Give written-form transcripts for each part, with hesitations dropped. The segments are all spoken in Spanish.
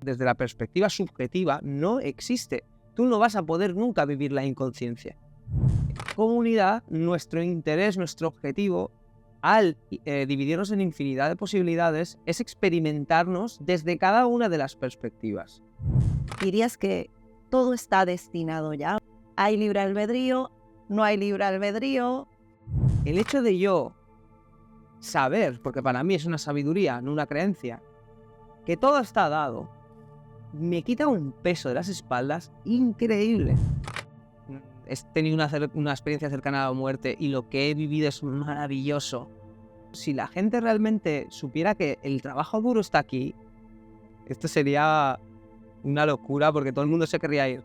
desde la perspectiva subjetiva, no existe. Tú no vas a poder nunca vivir la inconsciencia. Comunidad, nuestro interés, nuestro objetivo, al dividirnos en infinidad de posibilidades, es experimentarnos desde cada una de las perspectivas. ¿Dirías que todo está destinado ya? ¿Hay libre albedrío? ¿No hay libre albedrío? El hecho de yo saber, porque para mí es una sabiduría, no una creencia, que todo está dado, me quita un peso de las espaldas increíble. He tenido una experiencia cercana a la muerte y lo que he vivido es maravilloso. Si la gente realmente supiera que el trabajo duro está aquí, esto sería una locura porque todo el mundo se querría ir.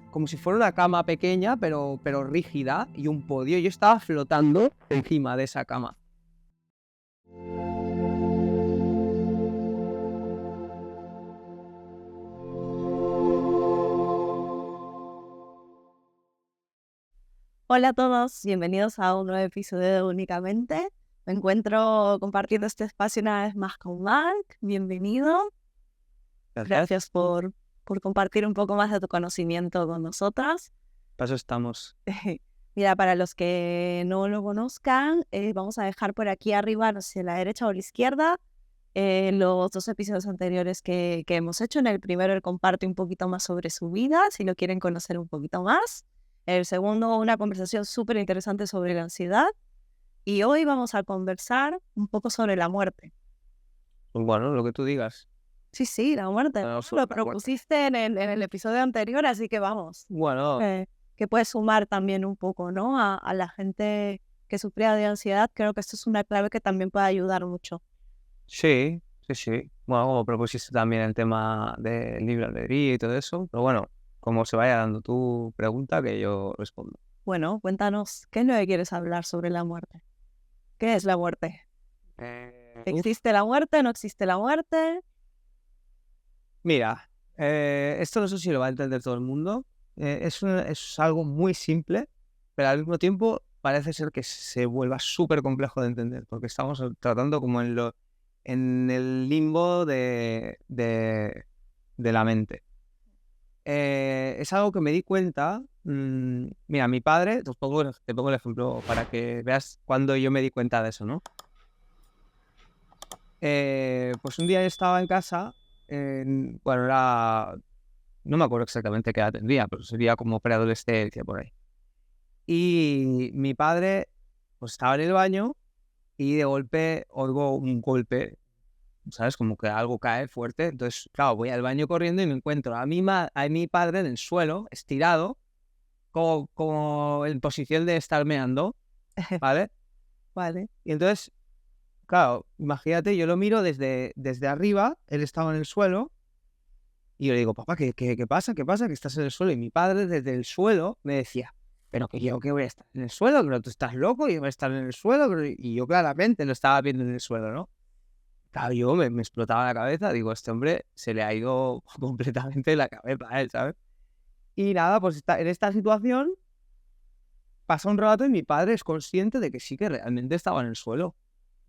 Como si fuera una cama pequeña pero rígida y un podio. Yo estaba flotando encima de esa cama. Hola a todos, bienvenidos a un nuevo episodio de Únicamente. Me encuentro compartiendo este espacio una vez más con Marc. Bienvenido. Gracias por compartir un poco más de tu conocimiento con nosotras. Para eso estamos. Mira, para los que no lo conozcan, vamos a dejar por aquí arriba, no sé si a la derecha o a la izquierda, los dos episodios anteriores que hemos hecho. En el primero él comparte un poquito más sobre su vida, si lo quieren conocer un poquito más. El segundo, una conversación súper interesante sobre la ansiedad. Y hoy vamos a conversar un poco sobre la muerte. Bueno, lo que tú digas. Sí, la muerte. Lo propusiste en el episodio anterior, así que vamos. Bueno. Que puede sumar también un poco, ¿no? A la gente que sufría de ansiedad. Creo que esto es una clave que también puede ayudar mucho. Sí. Bueno, como propusiste también el tema del libre albedrío y todo eso. Pero bueno, como se vaya dando tu pregunta, que yo respondo. Bueno, cuéntanos, ¿qué es lo que quieres hablar sobre la muerte? ¿Qué es la muerte? ¿Existe la muerte? ¿No existe la muerte? Mira, esto no sé si lo va a entender todo el mundo. Es algo muy simple, pero al mismo tiempo parece ser que se vuelva súper complejo de entender, porque estamos tratando como en el limbo de la mente. Es algo que me di cuenta. Mira, mi padre, te pongo el ejemplo para que veas cuando yo me di cuenta de eso, ¿no? Pues un día yo estaba en casa, bueno, no me acuerdo exactamente qué edad tendría, pero sería como preadolescencia por ahí. Y mi padre pues estaba en el baño y de golpe oigo un golpe, ¿sabes? Como que algo cae fuerte. Entonces, claro, voy al baño corriendo y me encuentro a mi padre en el suelo, estirado, como en posición de estar meando, ¿vale? Vale. Y entonces, claro, imagínate, yo lo miro desde arriba, él estaba en el suelo, y yo le digo, papá, ¿qué pasa? ¿Qué pasa? Que estás en el suelo. Y mi padre desde el suelo me decía, pero que yo que voy a estar en el suelo, que no, tú estás loco, yo voy a estar en el suelo. Y yo claramente lo estaba viendo en el suelo, ¿no? Claro, yo me explotaba la cabeza, digo, este hombre se le ha ido completamente la cabeza a él, ¿sabes? Y nada, pues en esta situación pasa un rato y mi padre es consciente de que sí que realmente estaba en el suelo.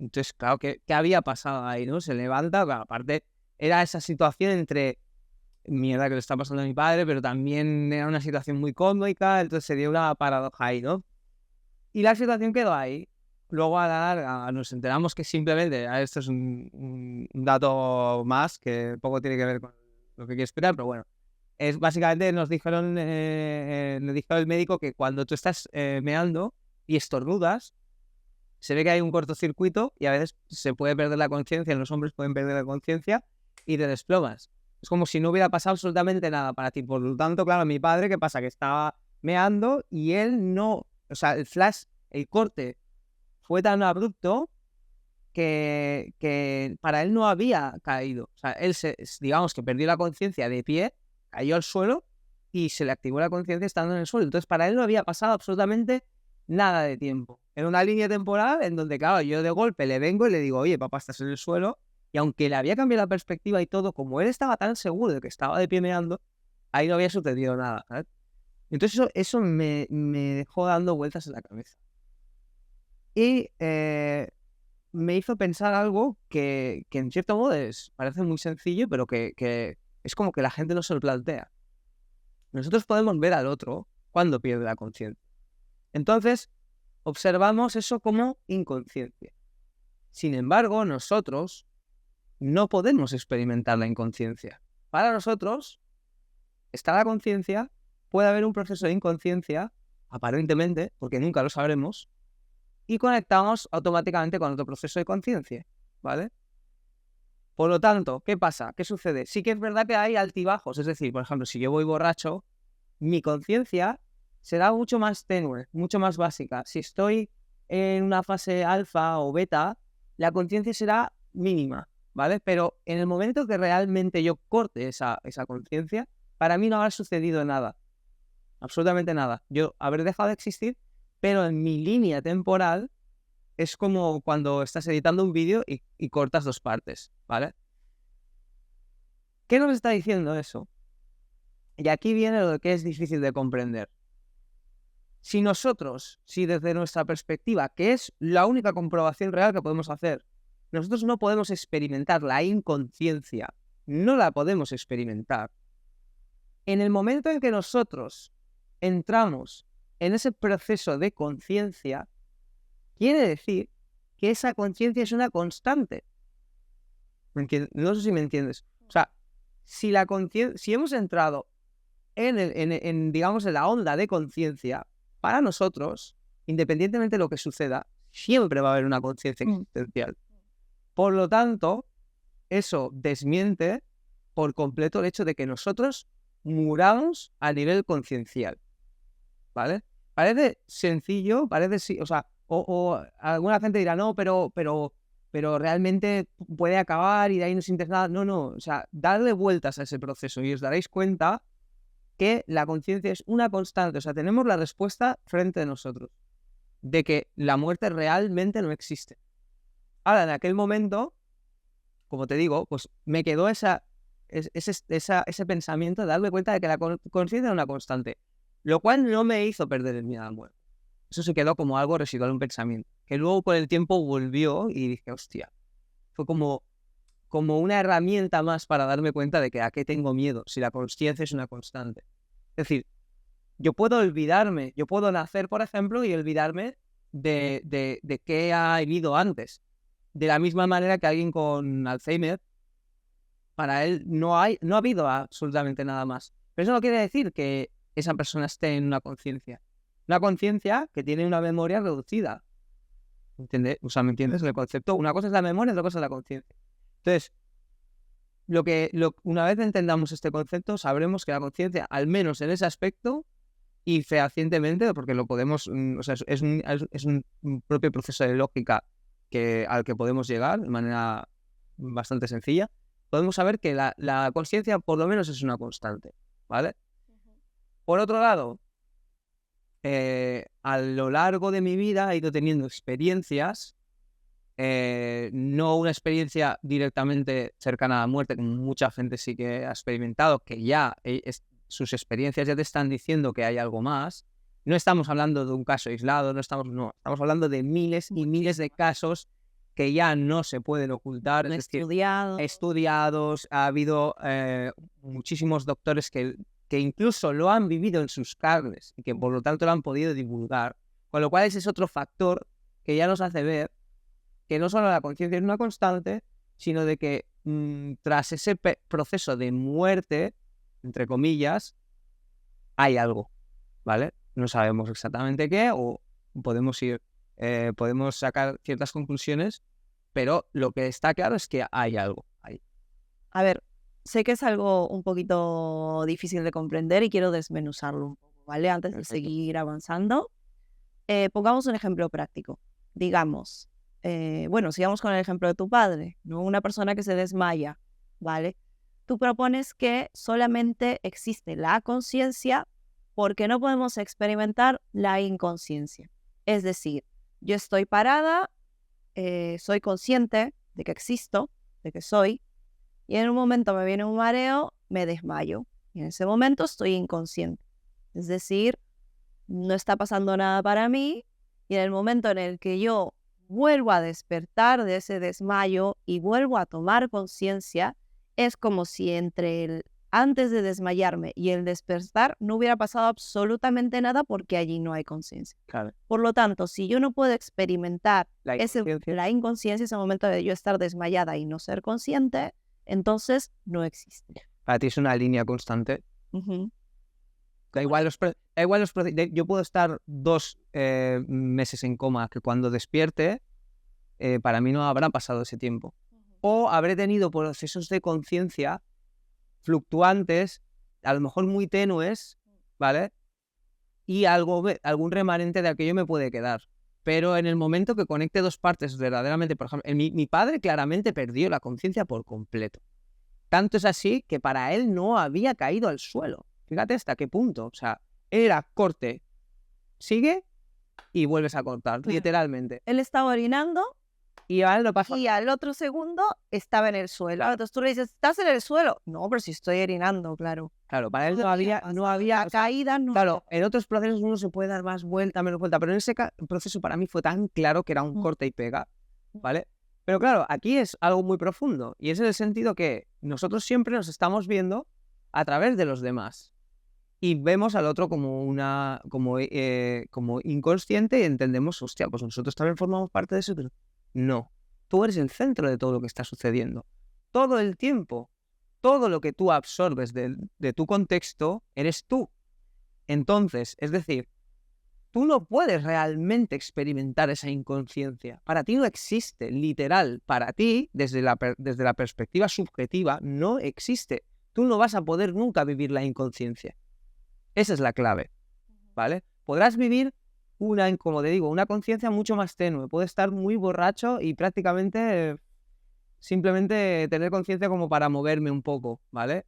Entonces, claro, ¿qué había pasado ahí, no? Se levanta, claro, aparte era esa situación entre mierda que le está pasando a mi padre, pero también era una situación muy cómica, entonces se dio una paradoja ahí, ¿no? Y la situación quedó ahí. Luego a la larga nos enteramos que simplemente, esto es un dato más que poco tiene que ver con lo que quiero explicar, pero bueno, es básicamente nos dijeron el médico que cuando tú estás meando y estornudas, se ve que hay un cortocircuito y a veces se puede perder la conciencia, los hombres pueden perder la conciencia y te desplomas. Es como si no hubiera pasado absolutamente nada para ti. Por lo tanto, claro, mi padre, ¿qué pasa? Que estaba meando y él no... O sea, el flash, el corte fue tan abrupto que para él no había caído. O sea, él digamos que perdió la conciencia de pie, cayó al suelo y se le activó la conciencia estando en el suelo. Entonces, para él no había pasado absolutamente nada de tiempo. Era una línea temporal en donde, claro, yo de golpe le vengo y le digo, oye, papá, estás en el suelo. Y aunque le había cambiado la perspectiva y todo, como él estaba tan seguro de que estaba de pie meando, ahí no había sucedido nada, ¿sabes? Entonces eso me dejó dando vueltas en la cabeza. Y me hizo pensar algo que en cierto modo parece muy sencillo, pero que es como que la gente no se lo plantea. Nosotros podemos ver al otro cuando pierde la conciencia. Entonces, observamos eso como inconsciencia. Sin embargo, nosotros no podemos experimentar la inconsciencia. Para nosotros, está la conciencia, puede haber un proceso de inconsciencia, aparentemente, porque nunca lo sabremos, y conectamos automáticamente con otro proceso de conciencia, ¿vale? Por lo tanto, ¿qué pasa? ¿Qué sucede? Sí que es verdad que hay altibajos, es decir, por ejemplo, si yo voy borracho, mi conciencia será mucho más tenue, mucho más básica. Si estoy en una fase alfa o beta, la conciencia será mínima, ¿vale? Pero en el momento que realmente yo corte esa conciencia, para mí no habrá sucedido nada, absolutamente nada. Yo habré dejado de existir, pero en mi línea temporal es como cuando estás editando un vídeo y cortas 2 partes, ¿vale? ¿Qué nos está diciendo eso? Y aquí viene lo que es difícil de comprender. Si desde nuestra perspectiva, que es la única comprobación real que podemos hacer, nosotros no podemos experimentar la inconsciencia, no la podemos experimentar. En el momento en que nosotros entramos en ese proceso de conciencia, quiere decir que esa conciencia es una constante. No sé si me entiendes. O sea, si hemos entrado digamos, en la onda de conciencia, para nosotros, independientemente de lo que suceda, siempre va a haber una conciencia existencial. Por lo tanto, eso desmiente por completo el hecho de que nosotros muramos a nivel conciencial, ¿vale? Parece sencillo, o sea, o alguna gente dirá, no, pero realmente puede acabar y de ahí no sientes nada. No, o sea, darle vueltas a ese proceso y os daréis cuenta que la conciencia es una constante, o sea, tenemos la respuesta frente a nosotros, de que la muerte realmente no existe. Ahora, en aquel momento, como te digo, pues me quedó ese pensamiento de darme cuenta de que la conciencia era una constante, lo cual no me hizo perder el miedo a la muerte. Eso se quedó como algo residual, un pensamiento, que luego con el tiempo volvió y dije, hostia, fue como una herramienta más para darme cuenta de que a qué tengo miedo, si la conciencia es una constante. Es decir, yo puedo olvidarme, yo puedo nacer, por ejemplo, y olvidarme de qué ha vivido antes. De la misma manera que alguien con Alzheimer, para él no ha habido absolutamente nada más. Pero eso no quiere decir que esa persona esté en una conciencia. Una conciencia que tiene una memoria reducida. ¿Entiendes? O sea, ¿me entiendes el concepto? Una cosa es la memoria, otra cosa es la conciencia. Entonces, una vez entendamos este concepto, sabremos que la conciencia, al menos en ese aspecto, y fehacientemente, porque lo podemos, o sea, es un propio proceso de lógica al que podemos llegar de manera bastante sencilla, podemos saber que la conciencia por lo menos es una constante, ¿vale? Por otro lado, a lo largo de mi vida he ido teniendo experiencias, no una experiencia directamente cercana a la muerte, como mucha gente sí que ha experimentado, que ya sus experiencias ya te están diciendo que hay algo más. No estamos hablando de un caso aislado, estamos hablando de miles y miles de casos que ya no se pueden ocultar. Estudiados, ha habido muchísimos doctores que incluso lo han vivido en sus carnes y que por lo tanto lo han podido divulgar, con lo cual ese es otro factor que ya nos hace ver que no solo la conciencia es una constante, sino de que tras ese proceso de muerte, entre comillas, hay algo, ¿vale? No sabemos exactamente qué, o podemos sacar ciertas conclusiones, pero lo que está claro es que hay algo ahí. A ver, sé que es algo un poquito difícil de comprender y quiero desmenuzarlo un poco, ¿vale? Antes de seguir avanzando, pongamos un ejemplo práctico. Digamos, sigamos con el ejemplo de tu padre, ¿no? Una persona que se desmaya, ¿vale? Tú propones que solamente existe la conciencia porque no podemos experimentar la inconsciencia. Es decir, yo estoy parada, soy consciente de que existo, de que soy, y en un momento me viene un mareo, me desmayo. Y en ese momento estoy inconsciente. Es decir, no está pasando nada para mí, y en el momento en el que yo vuelvo a despertar de ese desmayo y vuelvo a tomar conciencia, es como si entre el antes de desmayarme y el despertar no hubiera pasado absolutamente nada porque allí no hay conciencia. Claro. Por lo tanto, si yo no puedo experimentar La inconsciencia. la inconsciencia, ese momento de yo estar desmayada y no ser consciente, entonces no existe. Para ti es una línea constante. Ujú. Da igual yo puedo estar 2 meses en coma, que cuando despierte, para mí no habrá pasado ese tiempo. O habré tenido procesos de conciencia fluctuantes, a lo mejor muy tenues, ¿vale? Y algún remanente de aquello me puede quedar. Pero en el momento que conecte 2 partes verdaderamente, por ejemplo, mi padre claramente perdió la conciencia por completo. Tanto es así que para él no había caído al suelo. Fíjate hasta qué punto. O sea, era corte, sigue y vuelves a cortar, Claro. literalmente. Él estaba orinando Y a él lo pasa. y al otro segundo estaba en el suelo. Entonces tú le dices, ¿estás en el suelo? No, pero si estoy orinando, claro. Claro, para él no había, La o sea, caída no. claro, en otros procesos uno se puede dar más vuelta, menos vuelta, pero en ese proceso para mí fue tan claro que era un corte y pega, ¿vale? Pero claro, aquí es algo muy profundo y es en el sentido que nosotros siempre nos estamos viendo a través de los demás y vemos al otro como como inconsciente y entendemos, hostia, pues nosotros también formamos parte de eso, pero no, tú eres el centro de todo lo que está sucediendo. Todo el tiempo, todo lo que tú absorbes de tu contexto, eres tú. Entonces, es decir, tú no puedes realmente experimentar esa inconsciencia. Para ti no existe, literal. Para ti, desde la perspectiva subjetiva, no existe. Tú no vas a poder nunca vivir la inconsciencia. Esa es la clave, ¿vale? Podrás vivir como te digo, una conciencia mucho más tenue. Puedes estar muy borracho y prácticamente simplemente tener conciencia como para moverme un poco, ¿vale?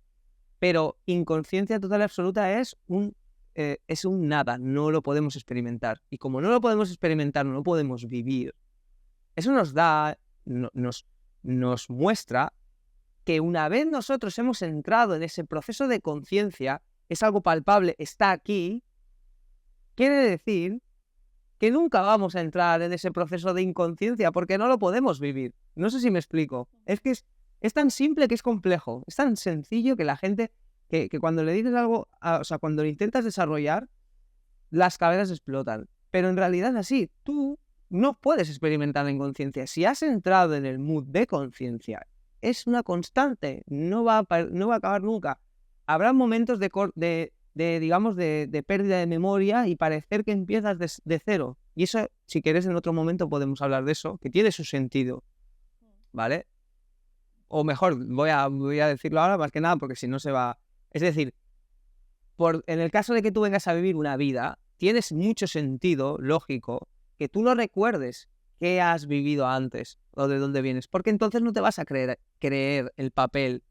Pero inconsciencia total y absoluta es un nada, no lo podemos experimentar. Y como no lo podemos experimentar, no lo podemos vivir, eso nos muestra que una vez nosotros hemos entrado en ese proceso de conciencia, es algo palpable, está aquí, quiere decir que nunca vamos a entrar en ese proceso de inconsciencia porque no lo podemos vivir. No sé si me explico. Es que es tan simple que es complejo. Es tan sencillo que la gente, que cuando le dices algo, o sea, cuando lo intentas desarrollar, las cabezas explotan. Pero en realidad es así. Tú no puedes experimentar la inconsciencia. Si has entrado en el mood de conciencia, es una constante. No va a acabar nunca. Habrá momentos digamos, de pérdida de memoria y parecer que empiezas de cero. Y eso, si quieres, en otro momento podemos hablar de eso, que tiene su sentido, ¿vale? O mejor, voy a decirlo ahora más que nada porque si no se va... Es decir, en el caso de que tú vengas a vivir una vida, tienes mucho sentido lógico que tú no recuerdes qué has vivido antes o de dónde vienes, porque entonces no te vas a creer el papel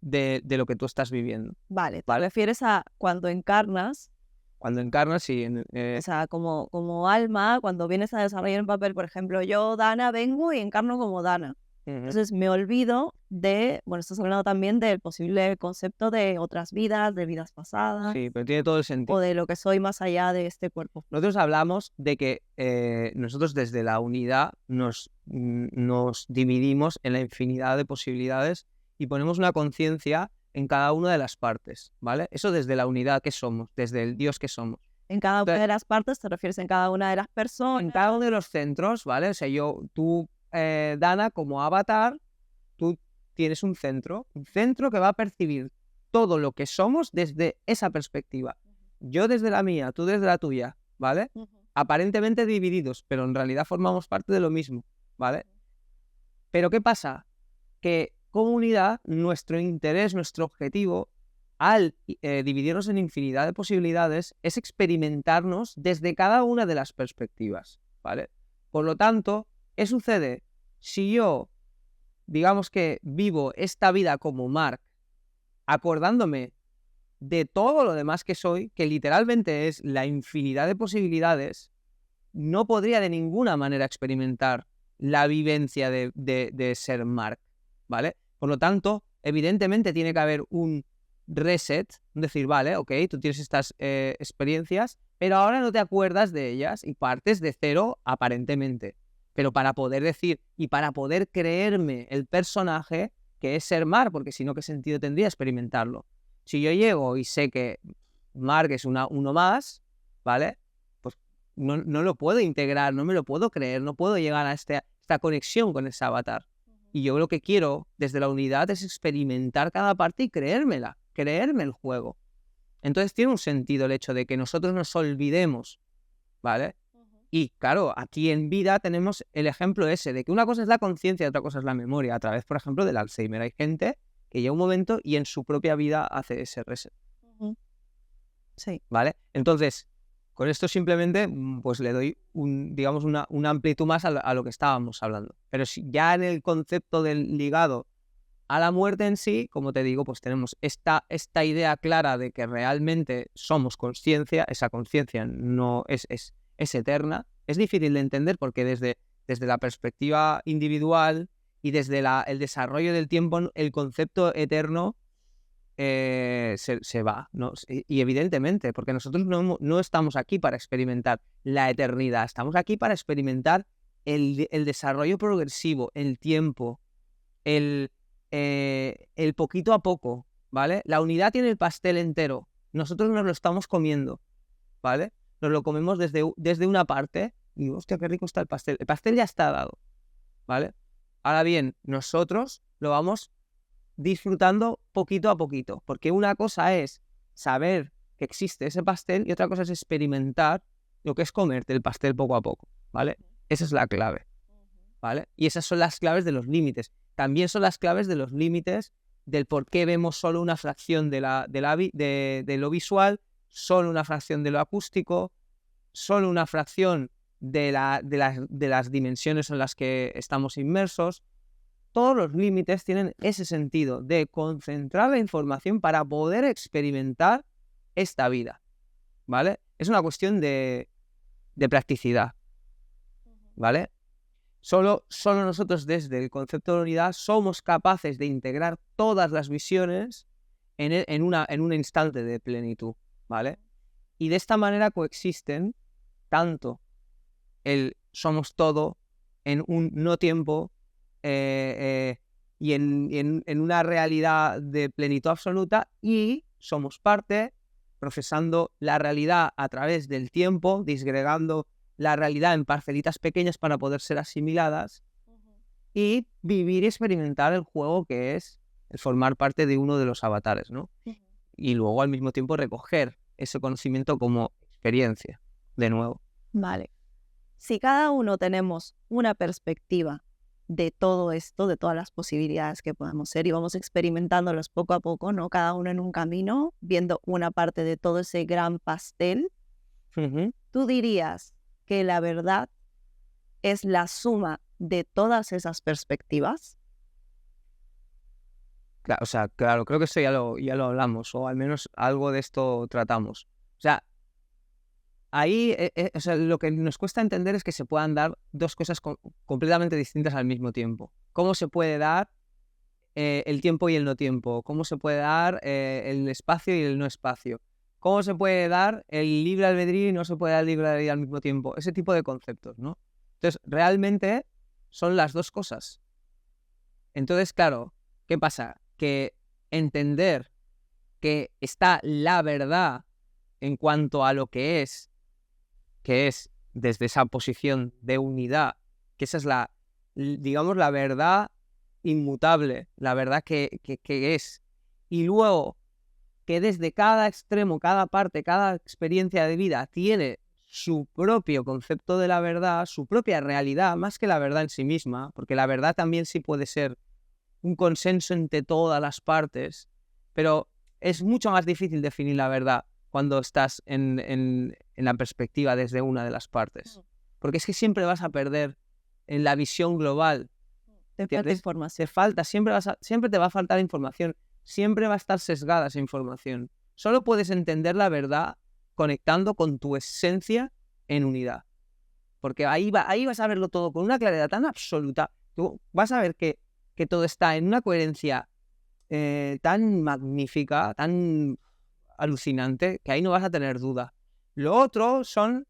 de lo que tú estás viviendo. Vale, ¿te refieres a cuando encarnas? Cuando encarnas, sí. O sea, como alma, cuando vienes a desarrollar un papel, por ejemplo, yo, Dana, vengo y encarno como Dana. Entonces me olvido estás hablando también del posible concepto de otras vidas, de vidas pasadas. Sí, pero tiene todo el sentido. O de lo que soy más allá de este cuerpo. Nosotros hablamos de que nosotros desde la unidad nos dividimos en la infinidad de posibilidades y ponemos una conciencia en cada una de las partes, ¿vale? Eso desde la unidad que somos, desde el Dios que somos. En cada una de las partes te refieres en cada una de las personas. En cada uno de los centros, ¿vale? O sea, tú, Dana, como avatar, tú tienes un centro que va a percibir todo lo que somos desde esa perspectiva. Yo desde la mía, tú desde la tuya, ¿vale? Aparentemente divididos, pero en realidad formamos parte de lo mismo, ¿vale? Pero ¿qué pasa? Que como unidad, nuestro interés, nuestro objetivo, al dividirnos en infinidad de posibilidades, es experimentarnos desde cada una de las perspectivas, ¿vale? Por lo tanto, ¿qué sucede? Si yo, digamos que vivo esta vida como Mark, acordándome de todo lo demás que soy, que literalmente es la infinidad de posibilidades, no podría de ninguna manera experimentar la vivencia de ser Mark, ¿vale? Por lo tanto, evidentemente tiene que haber un reset, decir, vale, ok, tú tienes estas experiencias, pero ahora no te acuerdas de ellas y partes de cero aparentemente. Pero para poder decir y para poder creerme el personaje que es ser Mark, porque si no, ¿qué sentido tendría experimentarlo? Si yo llego y sé que Mark es uno más, ¿vale? Pues no lo puedo integrar, no me lo puedo creer, no puedo llegar a esta conexión con ese avatar. Y yo lo que quiero desde la unidad es experimentar cada parte y creérmela, creerme el juego. Entonces tiene un sentido el hecho de que nosotros nos olvidemos, ¿vale? Y claro, aquí en vida tenemos el ejemplo ese de que una cosa es la conciencia y otra cosa es la memoria, a través, por ejemplo, del Alzheimer. Hay gente que llega un momento y en su propia vida hace ese reset. Sí. ¿Vale? Entonces, con esto simplemente pues le doy digamos una amplitud más a lo que estábamos hablando. Pero si ya en el concepto del ligado a la muerte en sí, como te digo, pues tenemos esta idea clara de que realmente somos conciencia, esa conciencia no es eterna. Es difícil de entender porque desde la perspectiva individual y desde el desarrollo del tiempo, el concepto eterno se va, ¿no? Y evidentemente, porque nosotros no estamos aquí para experimentar la eternidad, estamos aquí para experimentar el desarrollo progresivo, el tiempo, el poquito a poco, ¿vale? La unidad tiene el pastel entero, nosotros nos lo estamos comiendo, ¿vale? Nos lo comemos desde una parte y digo, hostia, qué rico está el pastel ya está dado, ¿vale? Ahora bien, nosotros lo vamos disfrutando poquito a poquito, porque una cosa es saber que existe ese pastel y otra cosa es experimentar lo que es comerte el pastel poco a poco, ¿vale? Esa es la clave, ¿vale? Y esas son las claves de los límites. También son las claves de los límites del por qué vemos solo una fracción de lo visual, solo una fracción de lo acústico, solo una fracción de las dimensiones en las que estamos inmersos. Todos los límites tienen ese sentido de concentrar la información para poder experimentar esta vida, ¿vale? Es una cuestión de practicidad, ¿vale? Solo nosotros desde el concepto de unidad somos capaces de integrar todas las visiones en un instante de plenitud, ¿vale? Y de esta manera coexisten tanto el somos todo en un no tiempo y en una realidad de plenitud absoluta, y somos parte procesando la realidad a través del tiempo, disgregando la realidad en parcelitas pequeñas para poder ser asimiladas y vivir y experimentar el juego que es el formar parte de uno de los avatares, ¿no? Y luego al mismo tiempo recoger ese conocimiento como experiencia, de nuevo. Vale. Si cada uno tenemos una perspectiva de todo esto, de todas las posibilidades que podemos ser, y vamos experimentándolos poco a poco, ¿no? Cada uno en un camino, viendo una parte de todo ese gran pastel, ¿tú dirías que la verdad es la suma de todas esas perspectivas? Claro, o sea, claro, creo que eso ya lo hablamos, o al menos algo de esto tratamos. O sea, ahí o sea, lo que nos cuesta entender es que se puedan dar dos cosas completamente distintas al mismo tiempo. ¿Cómo se puede dar el tiempo y el no tiempo? ¿Cómo se puede dar el espacio y el no espacio? ¿Cómo se puede dar el libre albedrío y no se puede dar el libre albedrío al mismo tiempo? Ese tipo de conceptos, ¿no? Entonces, realmente son las dos cosas. Entonces, claro, ¿qué pasa? Que entender que está la verdad en cuanto a lo que es desde esa posición de unidad, que esa es digamos, la verdad inmutable, la verdad que es. Y luego, que desde cada extremo, cada parte, cada experiencia de vida tiene su propio concepto de la verdad, su propia realidad, más que la verdad en sí misma, porque la verdad también sí puede ser un consenso entre todas las partes, pero es mucho más difícil definir la verdad cuando estás en la perspectiva desde una de las partes. Porque es que siempre vas a perder en la visión global. Te falta información. Siempre te va a faltar información. Siempre va a estar sesgada esa información. Solo puedes entender la verdad conectando con tu esencia en unidad. Porque ahí vas a verlo todo con una claridad tan absoluta. Tú vas a ver que todo está en una coherencia tan magnífica, tan alucinante, que ahí no vas a tener duda. Lo otro son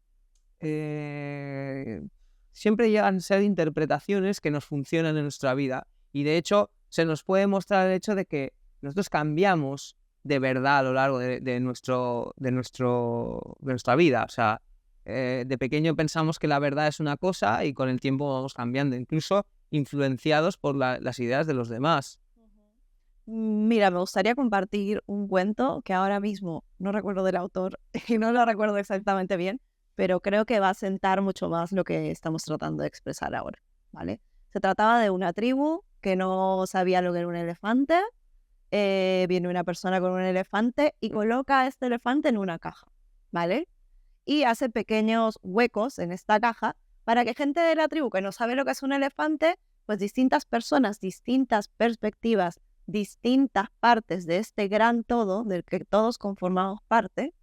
siempre llegan a ser interpretaciones que nos funcionan en nuestra vida. Y de hecho, se nos puede mostrar el hecho de que nosotros cambiamos de verdad a lo largo de nuestra vida. O sea, de pequeño pensamos que la verdad es una cosa y con el tiempo vamos cambiando, incluso influenciados por las ideas de los demás. Mira, me gustaría compartir un cuento que ahora mismo no recuerdo del autor y no lo recuerdo exactamente bien, pero creo que va a sentar mucho más lo que estamos tratando de expresar ahora, ¿vale? Se trataba de una tribu que no sabía lo que era un elefante. Viene una persona con un elefante y coloca a este elefante en una caja, ¿vale? Y hace pequeños huecos en esta caja para que gente de la tribu que no sabe lo que es un elefante, pues distintas personas, distintas perspectivas, distintas partes de este gran todo del que todos conformamos parte,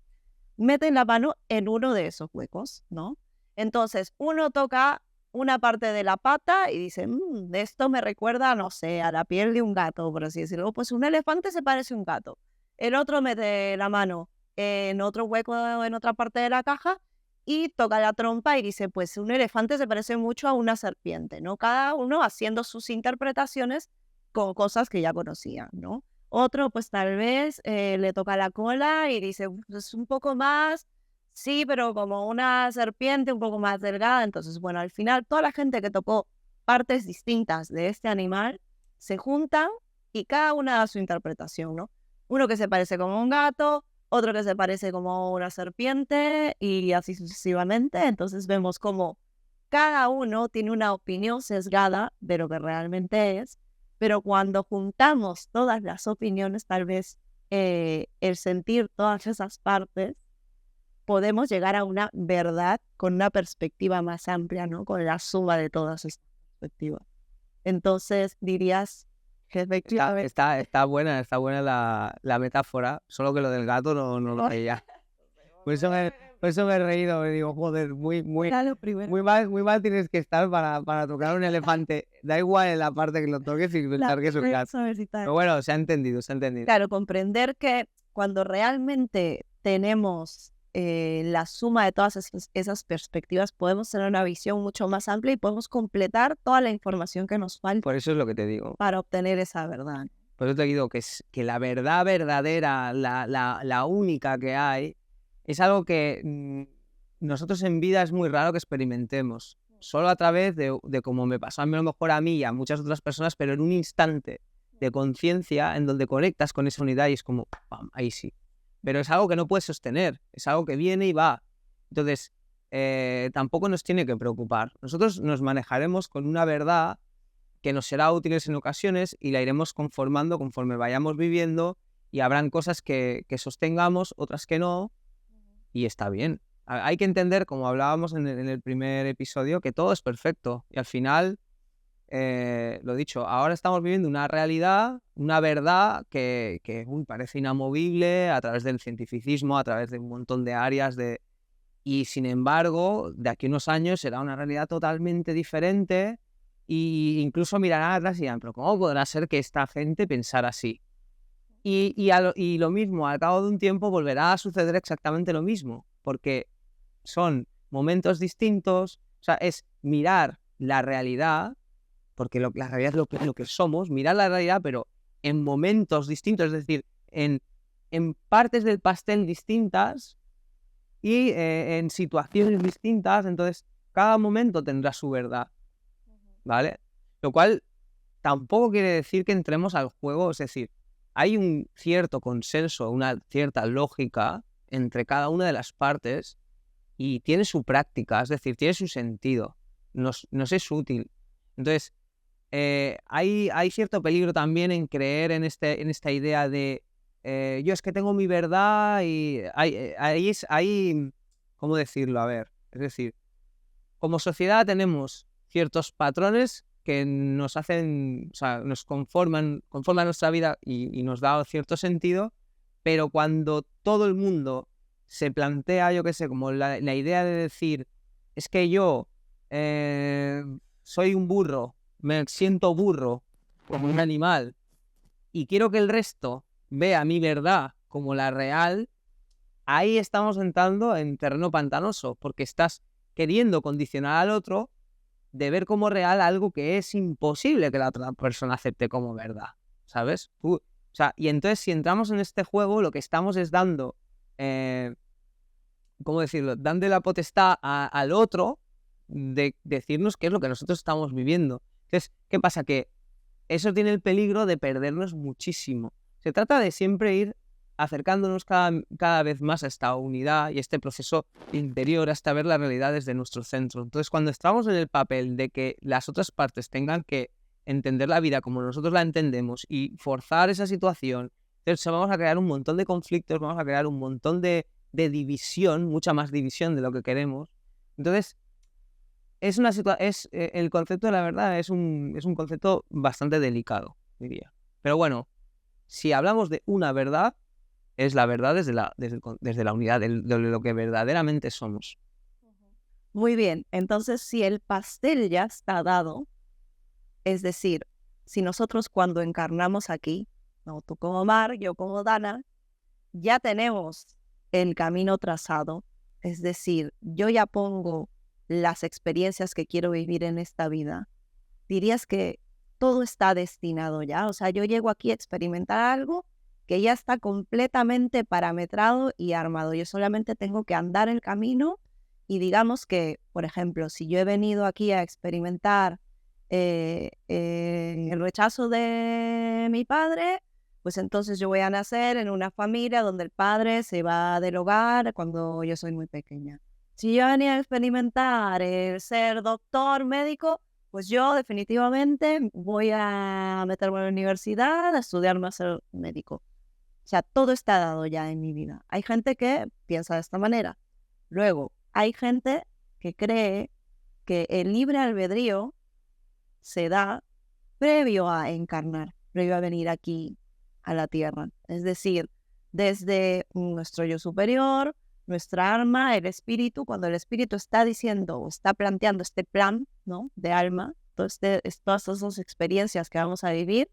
meten la mano en uno de esos huecos, ¿no? Entonces, uno toca una parte de la pata y dice, esto me recuerda, no sé, a la piel de un gato, por así decirlo. Pues un elefante se parece a un gato. El otro mete la mano en otro hueco, en otra parte de la caja, y toca la trompa y dice, pues un elefante se parece mucho a una serpiente, ¿no? Cada uno haciendo sus interpretaciones con cosas que ya conocían, ¿no? Otro, pues tal vez le toca la cola y dice, es un poco más, sí, pero como una serpiente un poco más delgada. Entonces, bueno, al final toda la gente que tocó partes distintas de este animal se juntan y cada una da su interpretación, ¿no? Uno que se parece como un gato, otro que se parece como una serpiente y así sucesivamente. Entonces vemos como cada uno tiene una opinión sesgada de lo que realmente es, pero cuando juntamos todas las opiniones, tal vez el sentir todas esas partes, podemos llegar a una verdad con una perspectiva más amplia, ¿no? Con la suma de todas esas perspectivas. Entonces, dirías que efectivamente... Está buena la metáfora, solo que lo del gato no lo veía. Por eso me he reído, me digo, joder, muy mal tienes que estar para tocar un elefante. Da igual en la parte que lo toques y pensar que es un gato. Pero bueno, se ha entendido. Claro, comprender que cuando realmente tenemos la suma de todas esas perspectivas, podemos tener una visión mucho más amplia y podemos completar toda la información que nos falta Por eso es lo que te digo. para obtener esa verdad. Por eso te digo que la verdad verdadera, la única que hay, es algo que nosotros en vida es muy raro que experimentemos. Solo a través de como me pasó a mí, a lo mejor a mí y a muchas otras personas, pero en un instante de conciencia en donde conectas con esa unidad y es como, ¡pam!, ahí sí. Pero es algo que no puedes sostener, es algo que viene y va. Entonces, tampoco nos tiene que preocupar. Nosotros nos manejaremos con una verdad que nos será útil en ocasiones y la iremos conformando conforme vayamos viviendo y habrán cosas que sostengamos, otras que no, y está bien. Hay que entender, como hablábamos en el primer episodio, que todo es perfecto y al final, lo dicho, ahora estamos viviendo una realidad, una verdad que parece inamovible a través del cientificismo, a través de un montón de áreas y sin embargo, de aquí a unos años será una realidad totalmente diferente. Y incluso mirarán atrás y dirán, pero ¿cómo podrá ser que esta gente pensara así? Y lo mismo, al cabo de un tiempo volverá a suceder exactamente lo mismo, porque son momentos distintos, o sea, es mirar la realidad, porque la realidad es lo que somos, mirar la realidad, pero en momentos distintos, es decir, en partes del pastel distintas y en situaciones distintas, entonces cada momento tendrá su verdad. ¿Vale? Lo cual tampoco quiere decir que entremos al juego, es decir, hay un cierto consenso, una cierta lógica entre cada una de las partes y tiene su práctica, es decir, tiene su sentido, nos es útil. Entonces, hay cierto peligro también en creer en esta idea de yo es que tengo mi verdad y hay, ¿cómo decirlo? A ver, es decir, como sociedad tenemos ciertos patrones que nos hacen, o sea, nos conforman nuestra vida y nos da cierto sentido, pero cuando todo el mundo se plantea, yo qué sé, como la idea de decir, es que yo soy un burro, me siento burro como un animal y quiero que el resto vea mi verdad como la real, ahí estamos entrando en terreno pantanoso, porque estás queriendo condicionar al otro de ver como real algo que es imposible que la otra persona acepte como verdad, ¿sabes? O sea, y entonces si entramos en este juego, lo que estamos es dando, ¿cómo decirlo? Dando la potestad al otro de decirnos qué es lo que nosotros estamos viviendo. Entonces, ¿qué pasa? Que eso tiene el peligro de perdernos muchísimo. Se trata de siempre ir acercándonos cada vez más a esta unidad y este proceso interior hasta ver la realidad desde nuestro centro. Entonces, cuando estamos en el papel de que las otras partes tengan que entender la vida como nosotros la entendemos y forzar esa situación, entonces vamos a crear un montón de conflictos, vamos a crear un montón de división, mucha más división de lo que queremos. Entonces, el concepto de la verdad es un concepto bastante delicado, diría. Pero bueno, si hablamos de una verdad, es la verdad desde la unidad, de lo que verdaderamente somos. Muy bien, entonces si el pastel ya está dado, es decir, si nosotros cuando encarnamos aquí, ¿no? Tú como Mar, yo como Dana, ya tenemos el camino trazado, es decir, yo ya pongo las experiencias que quiero vivir en esta vida, dirías que todo está destinado ya. O sea, yo llego aquí a experimentar algo que ya está completamente parametrado y armado. Yo solamente tengo que andar el camino y digamos que, por ejemplo, si yo he venido aquí a experimentar el rechazo de mi padre, pues entonces yo voy a nacer en una familia donde el padre se va del hogar cuando yo soy muy pequeña. Si yo venía a experimentar el ser doctor, médico, pues yo definitivamente voy a meterme en la universidad a estudiarme a ser médico. O sea, todo está dado ya en mi vida. Hay gente que piensa de esta manera. Luego, hay gente que cree que el libre albedrío se da previo a encarnar, previo a venir aquí a la tierra. Es decir, desde nuestro yo superior, nuestra alma, el espíritu, cuando el espíritu está diciendo o está planteando este plan, ¿no? De alma, todas esas experiencias que vamos a vivir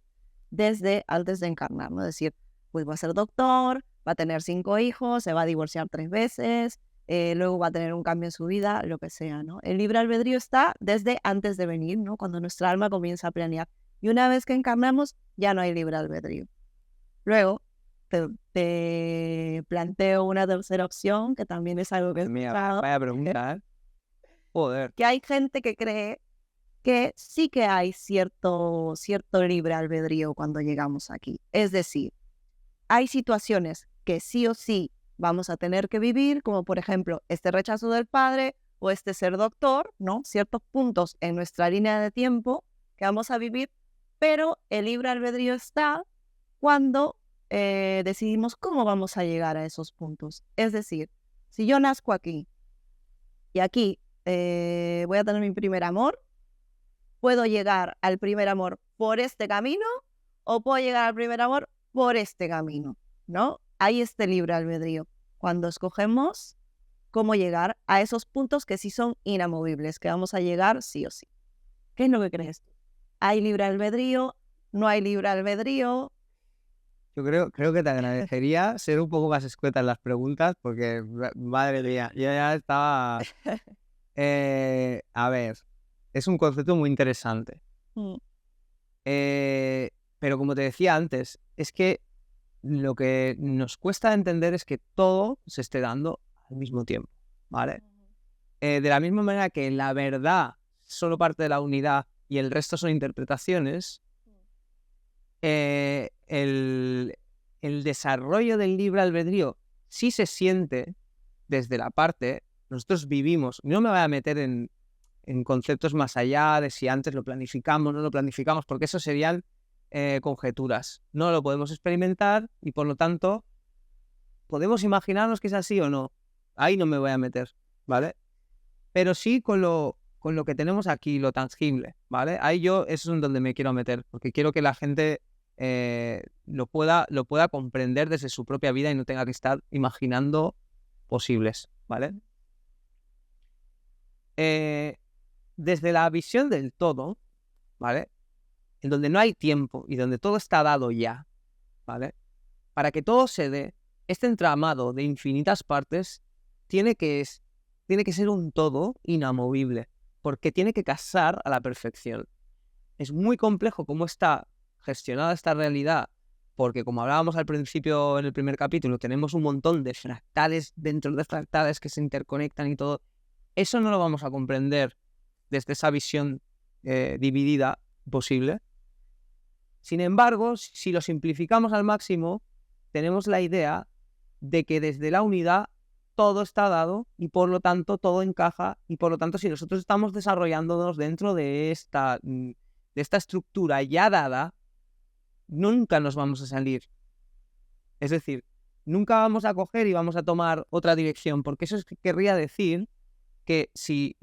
desde antes de encarnar, ¿no? Es decir, pues va a ser doctor, va a tener 5 hijos, se va a divorciar 3 veces, luego va a tener un cambio en su vida, lo que sea, ¿no? El libre albedrío está desde antes de venir, ¿no? Cuando nuestra alma comienza a planear. Y una vez que encarnamos, ya no hay libre albedrío. Luego, te planteo una tercera opción, que también es algo que he escuchado. Vaya pregunta, ¿eh? Joder. Que hay gente que cree que sí que hay cierto libre albedrío cuando llegamos aquí. Es decir, hay situaciones que sí o sí vamos a tener que vivir, como por ejemplo este rechazo del padre o este ser doctor, ¿no? Ciertos puntos en nuestra línea de tiempo que vamos a vivir, pero el libre albedrío está cuando decidimos cómo vamos a llegar a esos puntos. Es decir, si yo nazco aquí y aquí voy a tener mi primer amor, puedo llegar al primer amor por este camino o puedo llegar al primer amor por este camino, ¿no? Hay este libre albedrío cuando escogemos cómo llegar a esos puntos que sí son inamovibles, que vamos a llegar sí o sí. ¿Qué es lo que crees tú? ¿Hay libre albedrío? ¿No hay libre albedrío? Yo creo que te agradecería ser un poco más escueta en las preguntas porque, madre mía, yo ya estaba... a ver, es un concepto muy interesante. Pero como te decía antes, es que lo que nos cuesta entender es que todo se esté dando al mismo tiempo, ¿vale? De la misma manera que la verdad solo parte de la unidad y el resto son interpretaciones, el desarrollo del libre albedrío sí se siente desde la parte, nosotros vivimos, no me voy a meter en conceptos más allá de si antes lo planificamos o no lo planificamos, porque eso serían conjeturas. No lo podemos experimentar y por lo tanto podemos imaginarnos que es así o no. Ahí no me voy a meter, ¿vale? Pero sí con lo que tenemos aquí, lo tangible, ¿vale? Ahí eso es donde me quiero meter, porque quiero que la gente lo pueda comprender desde su propia vida y no tenga que estar imaginando posibles, ¿vale? Desde la visión del todo, ¿vale? En donde no hay tiempo y donde todo está dado ya, ¿vale? Para que todo se dé, este entramado de infinitas partes tiene que ser un todo inamovible. porque tiene que casar a la perfección. Es muy complejo cómo está gestionada esta realidad, porque como hablábamos al principio en el primer capítulo, tenemos un montón de fractales dentro de fractales que se interconectan y todo. Eso no lo vamos a comprender desde esa visión dividida posible. Sin embargo, si lo simplificamos al máximo, tenemos la idea de que desde la unidad todo está dado y por lo tanto todo encaja, y por lo tanto si nosotros estamos desarrollándonos dentro de esta estructura ya dada, nunca nos vamos a salir. Es decir, nunca vamos a coger y vamos a tomar otra dirección, porque eso querría decir que si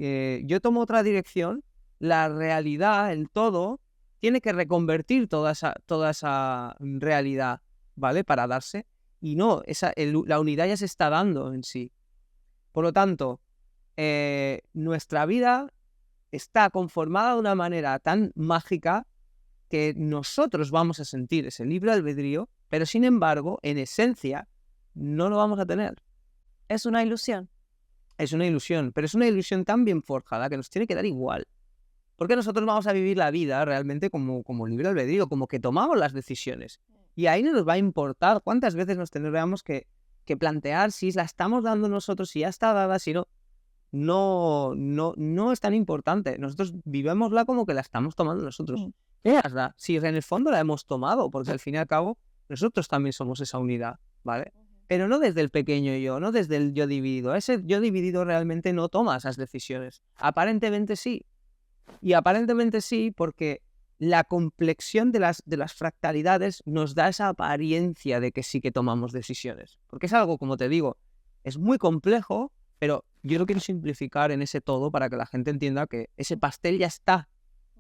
yo tomo otra dirección, la realidad, el todo, tiene que reconvertir toda esa realidad, ¿vale? Para darse. Y no, la unidad ya se está dando en sí. Por lo tanto, nuestra vida está conformada de una manera tan mágica que nosotros vamos a sentir ese libre albedrío, pero sin embargo, en esencia, no lo vamos a tener. Es una ilusión. Es una ilusión, pero es una ilusión tan bien forjada que nos tiene que dar igual. Porque nosotros vamos a vivir la vida realmente como libre albedrío, como que tomamos las decisiones. Y ahí no nos va a importar cuántas veces nos tendríamos que plantear si la estamos dando nosotros, si ya está dada, si no. No es tan importante. Nosotros vivémosla como que la estamos tomando nosotros. Véasla, si en el fondo la hemos tomado, porque al fin y al cabo nosotros también somos esa unidad, ¿vale? Pero no desde el pequeño yo, no desde el yo dividido. Ese yo dividido realmente no toma esas decisiones. Aparentemente sí. Y aparentemente sí porque la complexión de las fractalidades nos da esa apariencia de que sí que tomamos decisiones. Porque es algo, como te digo, es muy complejo, pero yo lo quiero simplificar en ese todo para que la gente entienda que ese pastel ya está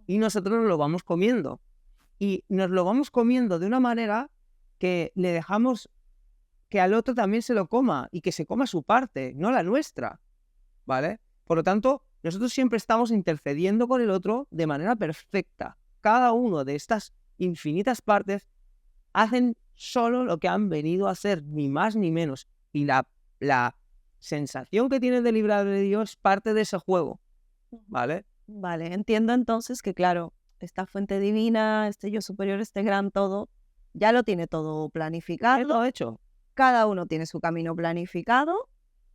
y nosotros nos lo vamos comiendo. Y nos lo vamos comiendo de una manera que le dejamos que al otro también se lo coma y que se coma su parte, no la nuestra, ¿vale? Por lo tanto, nosotros siempre estamos intercediendo con el otro de manera perfecta. Cada uno de estas infinitas partes hacen solo lo que han venido a hacer, ni más ni menos. Y la sensación que tienen de libre albedrío es parte de ese juego, ¿vale? Vale, entiendo entonces que, claro, esta fuente divina, este yo superior, este gran todo, ya lo tiene todo planificado. Todo hecho. Cada uno tiene su camino planificado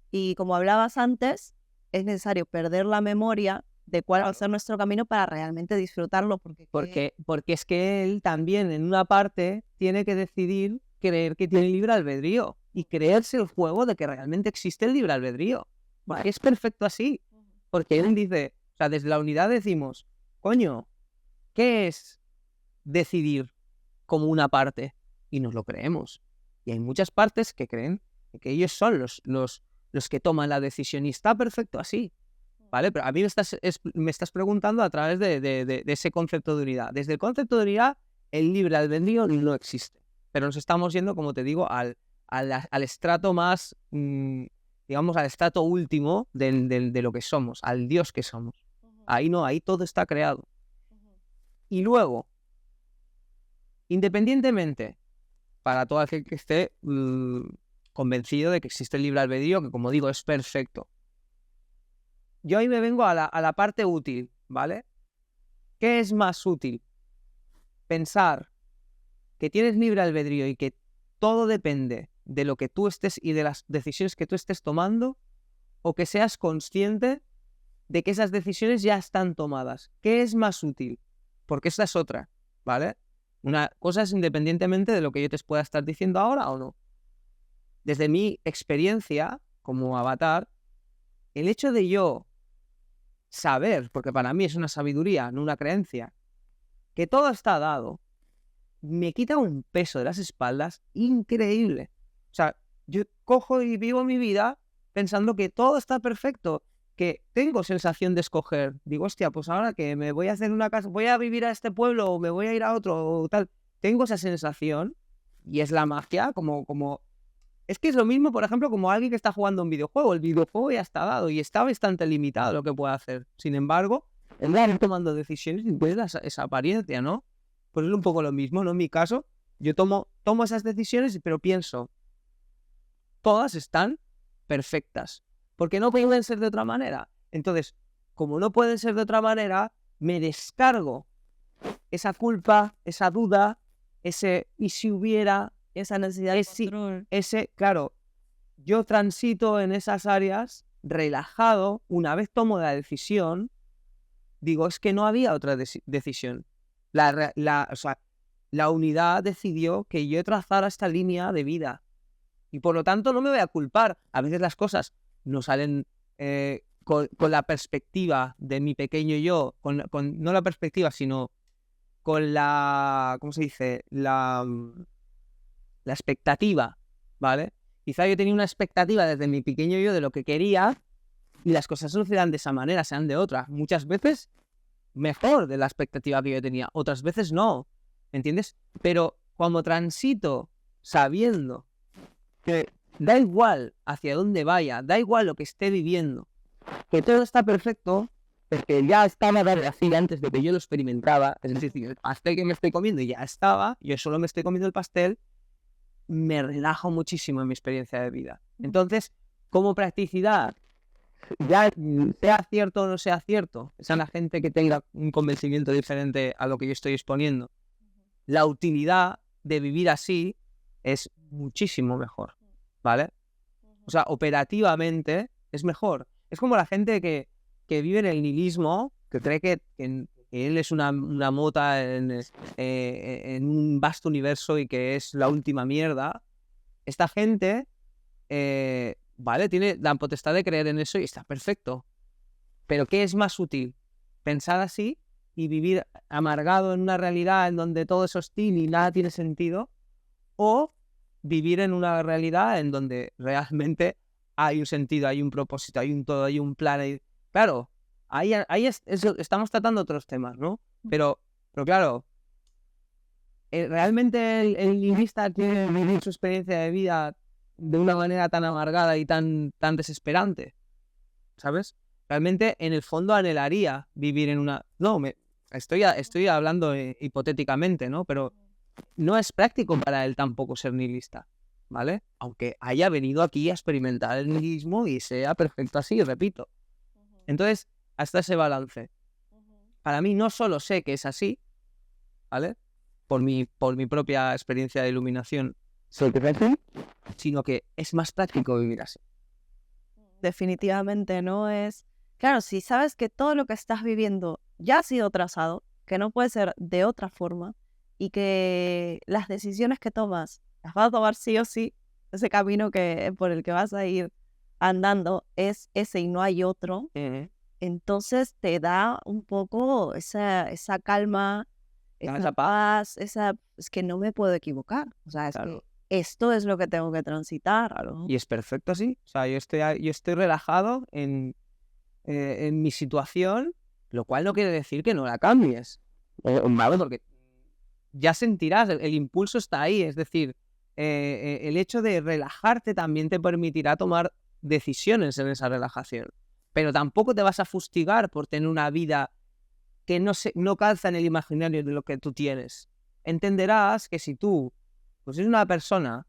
y, como hablabas antes, es necesario perder la memoria de cuál va a ser nuestro camino para realmente disfrutarlo. Porque es que él también en una parte tiene que decidir creer que tiene libre albedrío y creerse el juego de que realmente existe el libre albedrío. Porque es perfecto así. Porque él dice, o sea, desde la unidad decimos, coño, ¿qué es decidir como una parte? Y nos lo creemos. Y hay muchas partes que creen que ellos son los que toman la decisión y está perfecto así. ¿Vale? Pero a mí me estás preguntando a través de ese concepto de unidad. Desde el concepto de unidad, el libre albedrío no existe. Pero nos estamos yendo, como te digo, al estrato más, digamos, al estrato último de lo que somos, al Dios que somos. Ahí no, ahí todo está creado. Y luego, independientemente, para todo aquel que esté convencido de que existe el libre albedrío, que como digo, es perfecto. Yo ahí me vengo a la parte útil, ¿vale? ¿Qué es más útil? Pensar que tienes libre albedrío y que todo depende de lo que tú estés y de las decisiones que tú estés tomando, o que seas consciente de que esas decisiones ya están tomadas. ¿Qué es más útil? Porque esta es otra, ¿vale? Una cosa es independientemente de lo que yo te pueda estar diciendo ahora o no. Desde mi experiencia como avatar, el hecho de yo saber, porque para mí es una sabiduría, no una creencia, que todo está dado, me quita un peso de las espaldas increíble. O sea, yo cojo y vivo mi vida pensando que todo está perfecto, que tengo sensación de escoger. Digo, hostia, pues ahora que me voy a hacer una casa, voy a vivir a este pueblo o me voy a ir a otro o tal. Tengo esa sensación y es la magia, como... Es que es lo mismo, por ejemplo, como alguien que está jugando un videojuego. El videojuego ya está dado y está bastante limitado lo que puede hacer. Sin embargo, él va tomando decisiones y puede dar esa apariencia, ¿no? Pues es un poco lo mismo, ¿no? En mi caso, yo tomo esas decisiones, pero pienso, todas están perfectas, porque no pueden ser de otra manera. Entonces, como no pueden ser de otra manera, me descargo esa culpa, esa duda, ese y si hubiera, Esa necesidad de ese, control. claro, yo transito en esas áreas relajado, una vez tomo la decisión, digo, es que no había otra decisión. O sea, la unidad decidió que yo trazara esta línea de vida. Y por lo tanto no me voy a culpar. A veces las cosas no salen con la perspectiva de mi pequeño yo, no la perspectiva, sino con la, ¿cómo se dice? La expectativa, ¿vale? Quizá yo tenía una expectativa desde mi pequeño yo de lo que quería y las cosas no se dan de esa manera, se dan de otra. Muchas veces mejor de la expectativa que yo tenía, otras veces no, ¿entiendes? Pero cuando transito sabiendo que da igual hacia dónde vaya, da igual lo que esté viviendo, que todo está perfecto, porque ya estaba así antes de que yo lo experimentaba, es decir, el pastel que me estoy comiendo ya estaba, yo solo me estoy comiendo el pastel, me relajo muchísimo en mi experiencia de vida. Entonces, como practicidad, ya sea cierto o no sea cierto, sea la gente que tenga un convencimiento diferente a lo que yo estoy exponiendo, la utilidad de vivir así es muchísimo mejor, ¿vale? O sea, operativamente es mejor. Es como la gente que vive en el nihilismo, que cree que él es una mota en un vasto universo y que es la última mierda. Esta gente, vale, tiene la potestad de creer en eso y está perfecto. Pero ¿qué es más útil? Pensar así y vivir amargado en una realidad en donde todo es hostil y nada tiene sentido, o vivir en una realidad en donde realmente hay un sentido, hay un propósito, hay un todo, hay un plan. Claro, ahí estamos tratando otros temas, ¿no? Pero claro, realmente el nihilista quiere vivir su experiencia de vida de una manera tan amargada y tan desesperante, ¿sabes? Realmente, en el fondo, anhelaría vivir en una... No, estoy hablando hipotéticamente, ¿no? Pero no es práctico para él tampoco ser nihilista, ¿vale? Aunque haya venido aquí a experimentar el nihilismo y sea perfecto así, repito. Entonces, hasta ese balance. Para mí no solo sé que es así, ¿vale? Por mi propia experiencia de iluminación, sé que es así, sino que es más práctico vivir así. Definitivamente no es... Claro, si sabes que todo lo que estás viviendo ya ha sido trazado, que no puede ser de otra forma, y que las decisiones que tomas las vas a tomar sí o sí, ese camino por el que vas a ir andando es ese y no hay otro, entonces te da un poco esa calma, esa paz, es que no me puedo equivocar, o sea, es Claro. que esto es lo que tengo que transitar. Claro. Y es perfecto así, o sea, yo estoy relajado en mi situación, lo cual no quiere decir que no la cambies, ¿vale? Porque ya sentirás, el impulso está ahí, es decir, el hecho de relajarte también te permitirá tomar decisiones en esa relajación, pero tampoco te vas a fustigar por tener una vida que no calza en el imaginario de lo que tú tienes. Entenderás que si tú pues eres una persona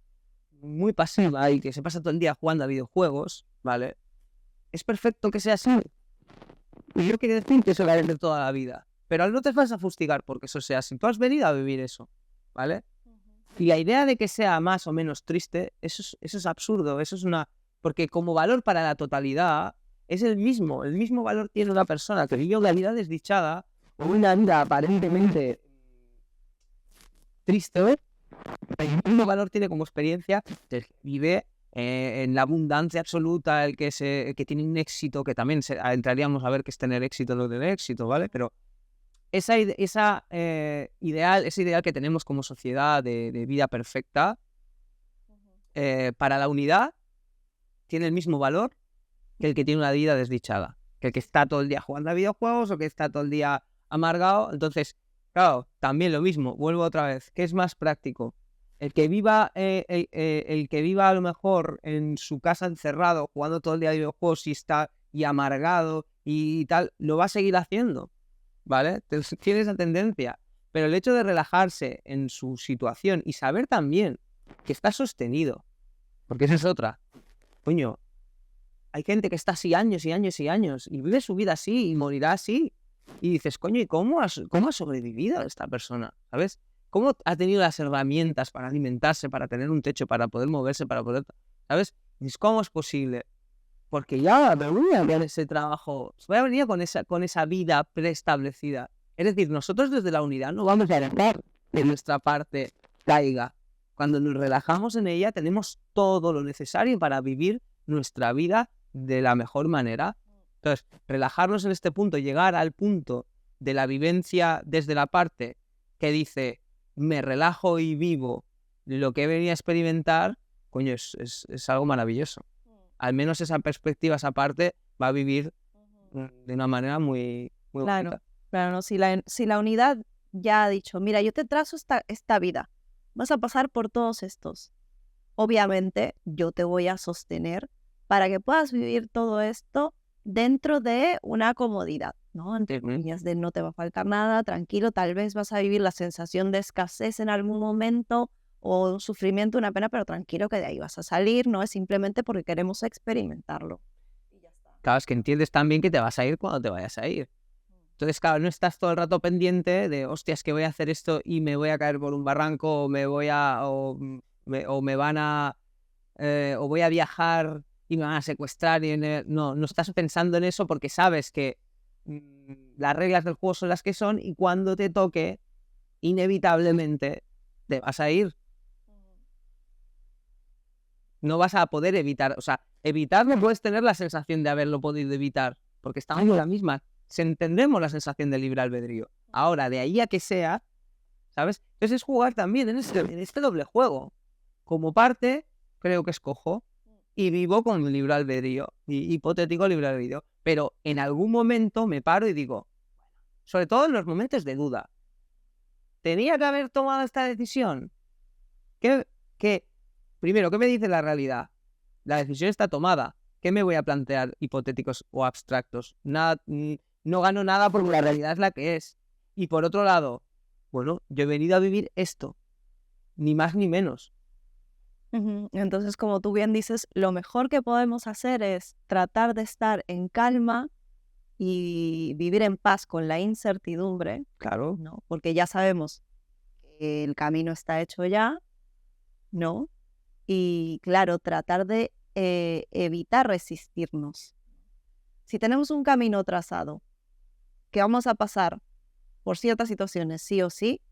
muy pasiva y que se pasa todo el día jugando a videojuegos, ¿vale? Es perfecto que sea así. Y yo quiero decir que eso va a de toda la vida. Pero no te vas a fustigar porque eso sea así. Tú has venido a vivir eso, ¿vale? Y la idea de que sea más o menos triste, eso es absurdo. Eso es porque como valor para la totalidad es el mismo. El mismo valor tiene una persona que vive una vida desdichada o una vida aparentemente triste. El mismo valor tiene como experiencia el que vive en la abundancia absoluta, el que tiene un éxito, que también entraríamos a ver qué es tener éxito o no tener éxito, ¿vale? Pero ese ideal que tenemos como sociedad de vida perfecta, para la unidad, tiene el mismo valor que el que tiene una vida desdichada, que el que está todo el día jugando a videojuegos o que está todo el día amargado. Entonces, claro, también lo mismo, vuelvo otra vez, ¿qué es más práctico? El que viva a lo mejor en su casa encerrado, jugando todo el día a videojuegos y amargado y tal, lo va a seguir haciendo, ¿vale? Tiene esa tendencia. Pero el hecho de relajarse en su situación y saber también que está sostenido, porque esa es otra. Coño, hay gente que está así años y años y años y vive su vida así y morirá así. Y dices, coño, ¿y cómo ha sobrevivido esta persona? ¿Sabes? ¿Cómo ha tenido las herramientas para alimentarse, para tener un techo, para poder moverse, para poder... ¿Sabes? Y dices, ¿cómo es posible? Porque ya venía con ese trabajo, ya venía con esa vida preestablecida. Es decir, nosotros desde la unidad no vamos a dejar que nuestra parte caiga. Cuando nos relajamos en ella, tenemos todo lo necesario para vivir nuestra vida de la mejor manera. Entonces, relajarnos en este punto, llegar al punto de la vivencia desde la parte que dice, me relajo y vivo lo que he venido a experimentar, coño, es algo maravilloso. Al menos esa perspectiva, esa parte, va a vivir de una manera muy Claro, bonita. claro, ¿no? Si la unidad ya ha dicho, mira, yo te trazo esta vida, vas a pasar por todos estos. Obviamente, yo te voy a sostener para que puedas vivir todo esto dentro de una comodidad, ¿no? Entre comillas, de no te va a faltar nada, tranquilo, tal vez vas a vivir la sensación de escasez en algún momento o un sufrimiento, una pena, pero tranquilo que de ahí vas a salir, no es simplemente porque queremos experimentarlo. Y ya está. Claro, es que entiendes también que te vas a ir cuando te vayas a ir. Entonces, claro, no estás todo el rato pendiente de, hostias, que voy a hacer esto y me voy a caer por un barranco o me voy a... o me van a... o voy a viajar y me van a secuestrar. No estás pensando en eso porque sabes que las reglas del juego son las que son y cuando te toque, inevitablemente te vas a ir. No vas a poder evitar, o sea, evitar no puedes tener la sensación de haberlo podido evitar, porque estamos en la misma. Entendemos la sensación de libre albedrío. Ahora, de ahí a que sea, ¿sabes? Entonces es jugar también en este doble juego. Como parte, creo que escojo y vivo con el libre albedrío, hipotético libre albedrío. Pero en algún momento me paro y digo, sobre todo en los momentos de duda, ¿tenía que haber tomado esta decisión? Primero, ¿qué me dice la realidad? La decisión está tomada. ¿Qué me voy a plantear hipotéticos o abstractos? Nada, no gano nada porque la realidad es la que es. Y por otro lado, bueno, yo he venido a vivir esto, ni más ni menos. Entonces, como tú bien dices, lo mejor que podemos hacer es tratar de estar en calma y vivir en paz con la incertidumbre, Claro. ¿no? Porque ya sabemos que el camino está hecho ya, ¿no? Y claro, tratar de evitar resistirnos. Si tenemos un camino trazado, que vamos a pasar por ciertas situaciones sí o sí,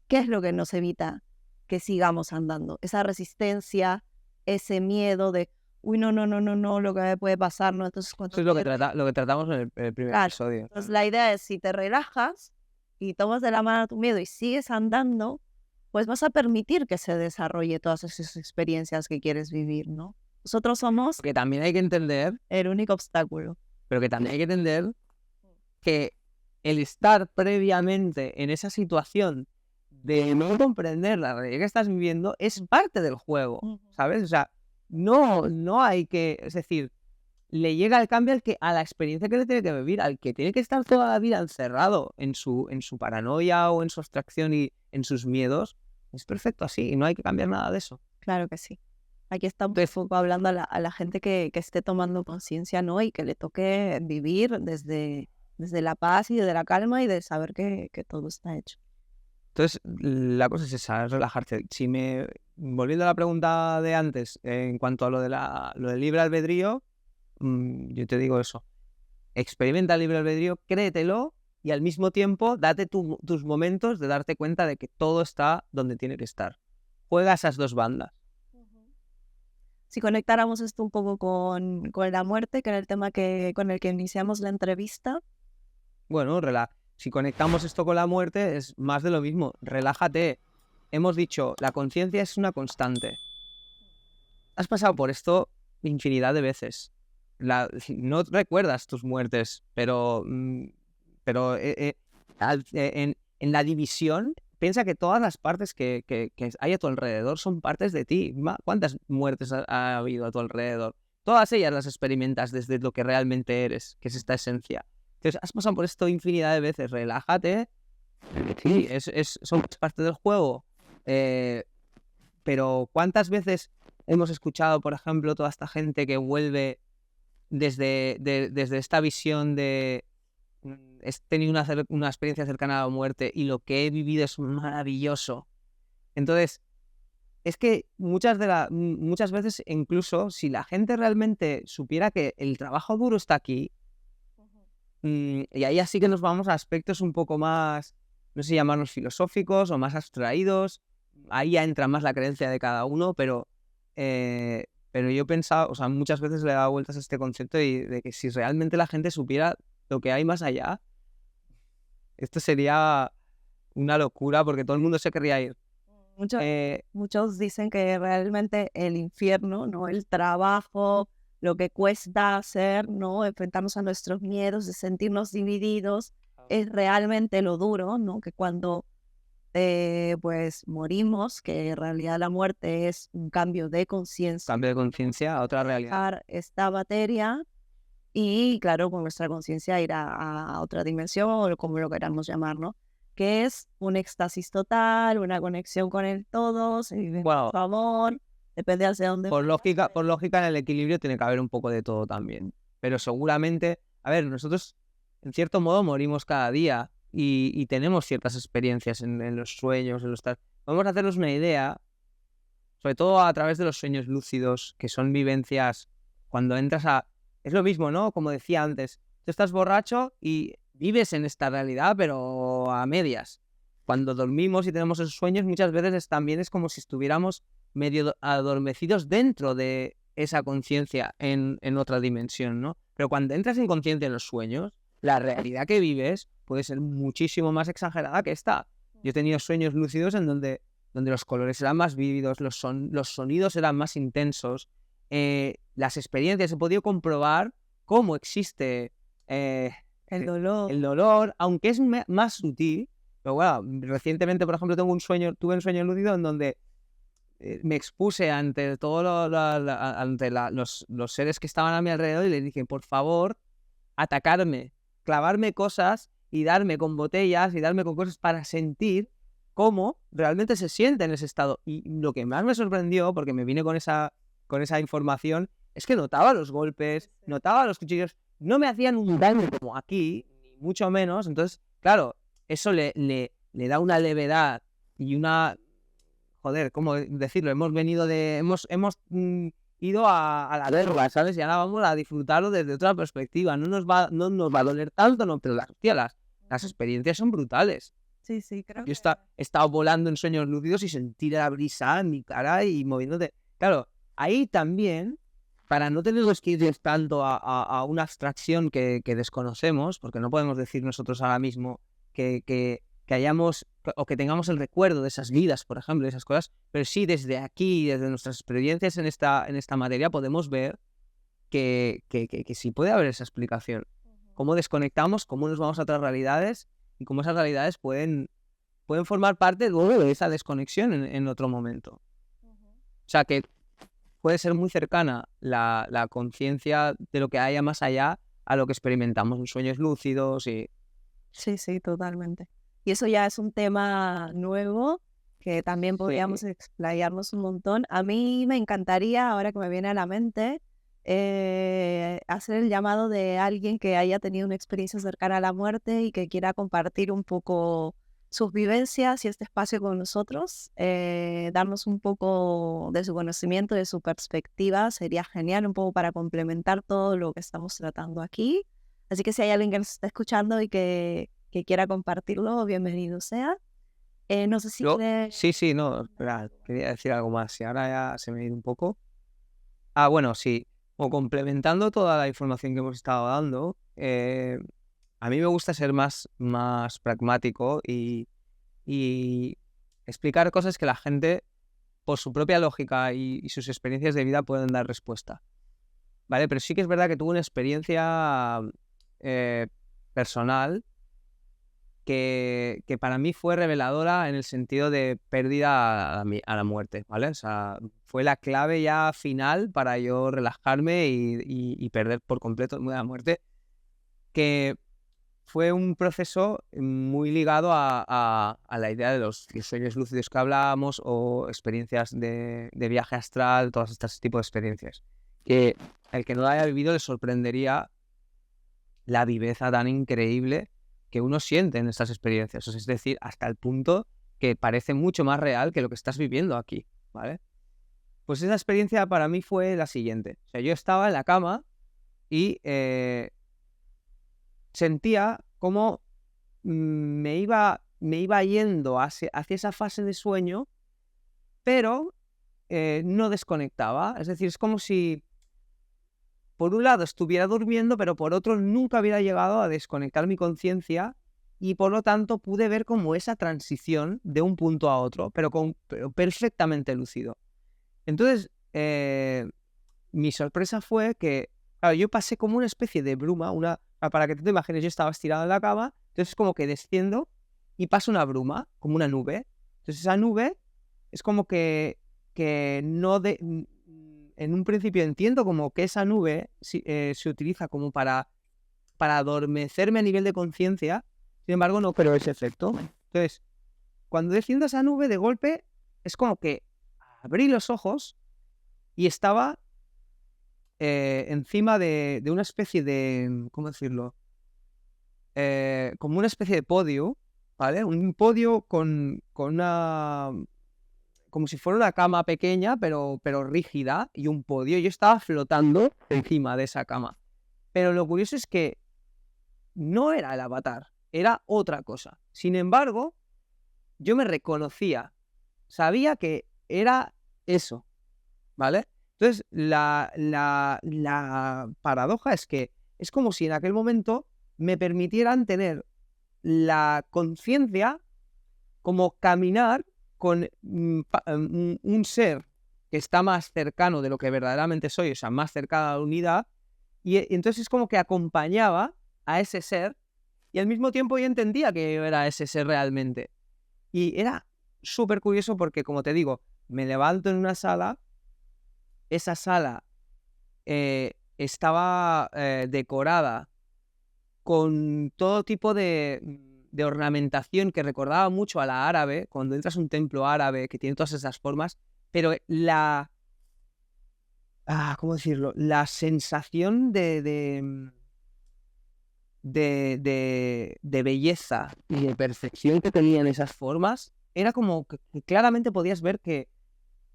¿qué es lo que nos evita que sigamos andando? Esa resistencia, ese miedo de, uy, no, lo que me puede pasar, ¿no? Entonces, Eso es lo que tratamos en el primer episodio. Entonces, la idea es, si te relajas y tomas de la mano tu miedo y sigues andando, pues vas a permitir que se desarrolle todas esas experiencias que quieres vivir, ¿no? Nosotros somos Que también hay que entender, el único obstáculo. pero que también hay que entender que el estar previamente en esa situación de no comprender la realidad que estás viviendo es parte del juego, ¿sabes? O sea, no hay que, es decir, le llega el cambio a la experiencia que le tiene que vivir, al que tiene que estar toda la vida encerrado en su paranoia o en su abstracción y en sus miedos. Es perfecto así y no hay que cambiar nada de eso. Claro que sí. Aquí estamos hablando a la gente que esté tomando conciencia, ¿no? Y que le toque vivir desde la paz y desde la calma y de saber que todo está hecho. Entonces, la cosa es esa, es relajarse. Volviendo a la pregunta de antes, en cuanto a lo del libre albedrío, yo te digo eso. Experimenta el libre albedrío, créetelo y al mismo tiempo date tus momentos de darte cuenta de que todo está donde tiene que estar. Juega esas dos bandas. Si conectáramos esto un poco con la muerte, que era el tema con el que iniciamos la entrevista. Bueno, si conectamos esto con la muerte, es más de lo mismo. Relájate. Hemos dicho, la conciencia es una constante. Has pasado por esto infinidad de veces. No recuerdas tus muertes, pero en la división, piensa que todas las partes que hay a tu alrededor son partes de ti. ¿Cuántas muertes ha habido a tu alrededor? Todas ellas las experimentas desde lo que realmente eres, que es esta esencia. Entonces, has pasado por esto infinidad de veces. Relájate. Sí, son parte del juego. pero ¿cuántas veces hemos escuchado, por ejemplo, toda esta gente que vuelve desde esta visión de he tenido una experiencia cercana a la muerte y lo que he vivido es maravilloso? Entonces, es que muchas veces, incluso si la gente realmente supiera que el trabajo duro está aquí, y ahí así que nos vamos a aspectos un poco más, no sé si llamarlos filosóficos o más abstraídos, ahí ya entra más la creencia de cada uno, pero yo pensaba, o sea, muchas veces le he dado vueltas a este concepto de que si realmente la gente supiera lo que hay más allá, esto sería una locura porque todo el mundo se querría ir. Muchos dicen que realmente el infierno, ¿no? El trabajo, lo que cuesta hacer, ¿no? Enfrentarnos a nuestros miedos, de sentirnos divididos, es realmente lo duro, ¿no? Que cuando pues morimos, que en realidad la muerte es un cambio de conciencia. Cambio de conciencia a otra realidad. Dejar esta materia y, claro, con nuestra conciencia ir a otra dimensión, o como lo queramos llamar, ¿no? Que es un éxtasis total, una conexión con el todo, se vive Bueno, su amor, depende hacia dónde. Por lógica, en el equilibrio tiene que haber un poco de todo también. Pero seguramente, a ver, nosotros en cierto modo morimos cada día y tenemos ciertas experiencias en los sueños, en los tal. Vamos a hacernos una idea, sobre todo a través de los sueños lúcidos, que son vivencias cuando entras a... Es lo mismo, ¿no? Como decía antes, tú estás borracho y vives en esta realidad, pero a medias. Cuando dormimos y tenemos esos sueños, muchas veces también es como si estuviéramos medio adormecidos dentro de esa conciencia en otra dimensión, ¿no? Pero cuando entras en conciencia en los sueños, la realidad que vives puede ser muchísimo más exagerada que esta. Yo he tenido sueños lúcidos en donde los colores eran más vívidos, los sonidos eran más intensos, las experiencias, he podido comprobar cómo existe El dolor. el dolor, aunque es más sutil. Pero bueno, recientemente, por ejemplo, tuve un sueño lúcido en donde me expuse ante los seres que estaban a mi alrededor y les dije, por favor, atacarme, clavarme cosas y darme con botellas y darme con cosas para sentir cómo realmente se siente en ese estado. Y lo que más me sorprendió, porque me vine con esa información, es que notaba los golpes, notaba los cuchillos, no me hacían un daño como aquí, ni mucho menos. Entonces, claro, eso le da una levedad y una... Joder, ¿cómo decirlo? Hemos ido a la verga, ¿sabes? Y ahora vamos a disfrutarlo desde otra perspectiva. No nos va a doler tanto, no, pero las experiencias son brutales. Sí, creo Yo he estado volando en sueños lúcidos y sentir la brisa en mi cara y moviéndote. Claro, ahí también, para no tener que ir tanto a una abstracción que desconocemos, porque no podemos decir nosotros ahora mismo que hayamos o que tengamos el recuerdo de esas vidas, por ejemplo, de esas cosas, pero sí desde aquí, desde nuestras experiencias en esta materia, podemos ver que sí puede haber esa explicación. Cómo desconectamos, cómo nos vamos a otras realidades y cómo esas realidades pueden formar parte luego de esa desconexión en otro momento. O sea que puede ser muy cercana la conciencia de lo que haya más allá a lo que experimentamos en sueños lúcidos y... Sí, totalmente. Y eso ya es un tema nuevo que también podríamos explayarnos un montón. A mí me encantaría, ahora que me viene a la mente, hacer el llamado de alguien que haya tenido una experiencia cercana a la muerte y que quiera compartir un poco sus vivencias y este espacio con nosotros, darnos un poco de su conocimiento, de su perspectiva. Sería genial, un poco para complementar todo lo que estamos tratando aquí. Así que si hay alguien que nos está escuchando y que quiera compartirlo, bienvenido sea. No sé si... Sí, no, espera, quería decir algo más y ahora ya se me ha ido un poco. Ah, bueno, sí, o complementando toda la información que hemos estado dando, a mí me gusta ser más pragmático y explicar cosas que la gente, por su propia lógica y sus experiencias de vida, pueden dar respuesta. ¿Vale? Pero sí que es verdad que tuve una experiencia personal que para mí fue reveladora en el sentido de pérdida a la muerte, ¿vale? O sea, fue la clave ya final para yo relajarme y perder por completo la muerte, que fue un proceso muy ligado a la idea de los sueños lúcidos que hablábamos o experiencias de viaje astral, todos estos tipos de experiencias. Que el que no lo haya vivido le sorprendería la viveza tan increíble que uno siente en estas experiencias. O sea, es decir, hasta el punto que parece mucho más real que lo que estás viviendo aquí, ¿vale? Pues esa experiencia para mí fue la siguiente. O sea, yo estaba en la cama y sentía como me iba yendo hacia esa fase de sueño, pero no desconectaba. Es decir, es como si por un lado estuviera durmiendo, pero por otro nunca hubiera llegado a desconectar mi conciencia y por lo tanto pude ver como esa transición de un punto a otro, pero perfectamente lúcido. Entonces, mi sorpresa fue que, claro, yo pasé como una especie de bruma, para que tú te imagines, yo estaba estirado en la cama, entonces como que desciendo y pasa una bruma, como una nube. Entonces esa nube es como que no en un principio entiendo como que esa nube se utiliza como para adormecerme a nivel de conciencia, sin embargo no creo ese efecto. Entonces, cuando desciendo esa nube de golpe, es como que abrí los ojos y estaba encima de una especie de, ¿cómo decirlo? Como una especie de podio, ¿vale? Un podio con una, como si fuera una cama pequeña, pero rígida, y un podio. Yo estaba flotando encima de esa cama. Pero lo curioso es que no era el avatar, era otra cosa. Sin embargo, yo me reconocía, sabía que era eso, ¿vale? Entonces, la paradoja es que es como si en aquel momento me permitieran tener la conciencia como caminar con un ser que está más cercano de lo que verdaderamente soy, o sea, más cercano a la unidad, y entonces es como que acompañaba a ese ser y al mismo tiempo yo entendía que yo era ese ser realmente. Y era súper curioso porque, como te digo, me levanto en una sala, esa sala estaba decorada con todo tipo de ornamentación que recordaba mucho a la árabe, cuando entras a un templo árabe que tiene todas esas formas, pero ¿cómo decirlo? La sensación de belleza y de perfección que tenían esas formas era como que claramente podías ver que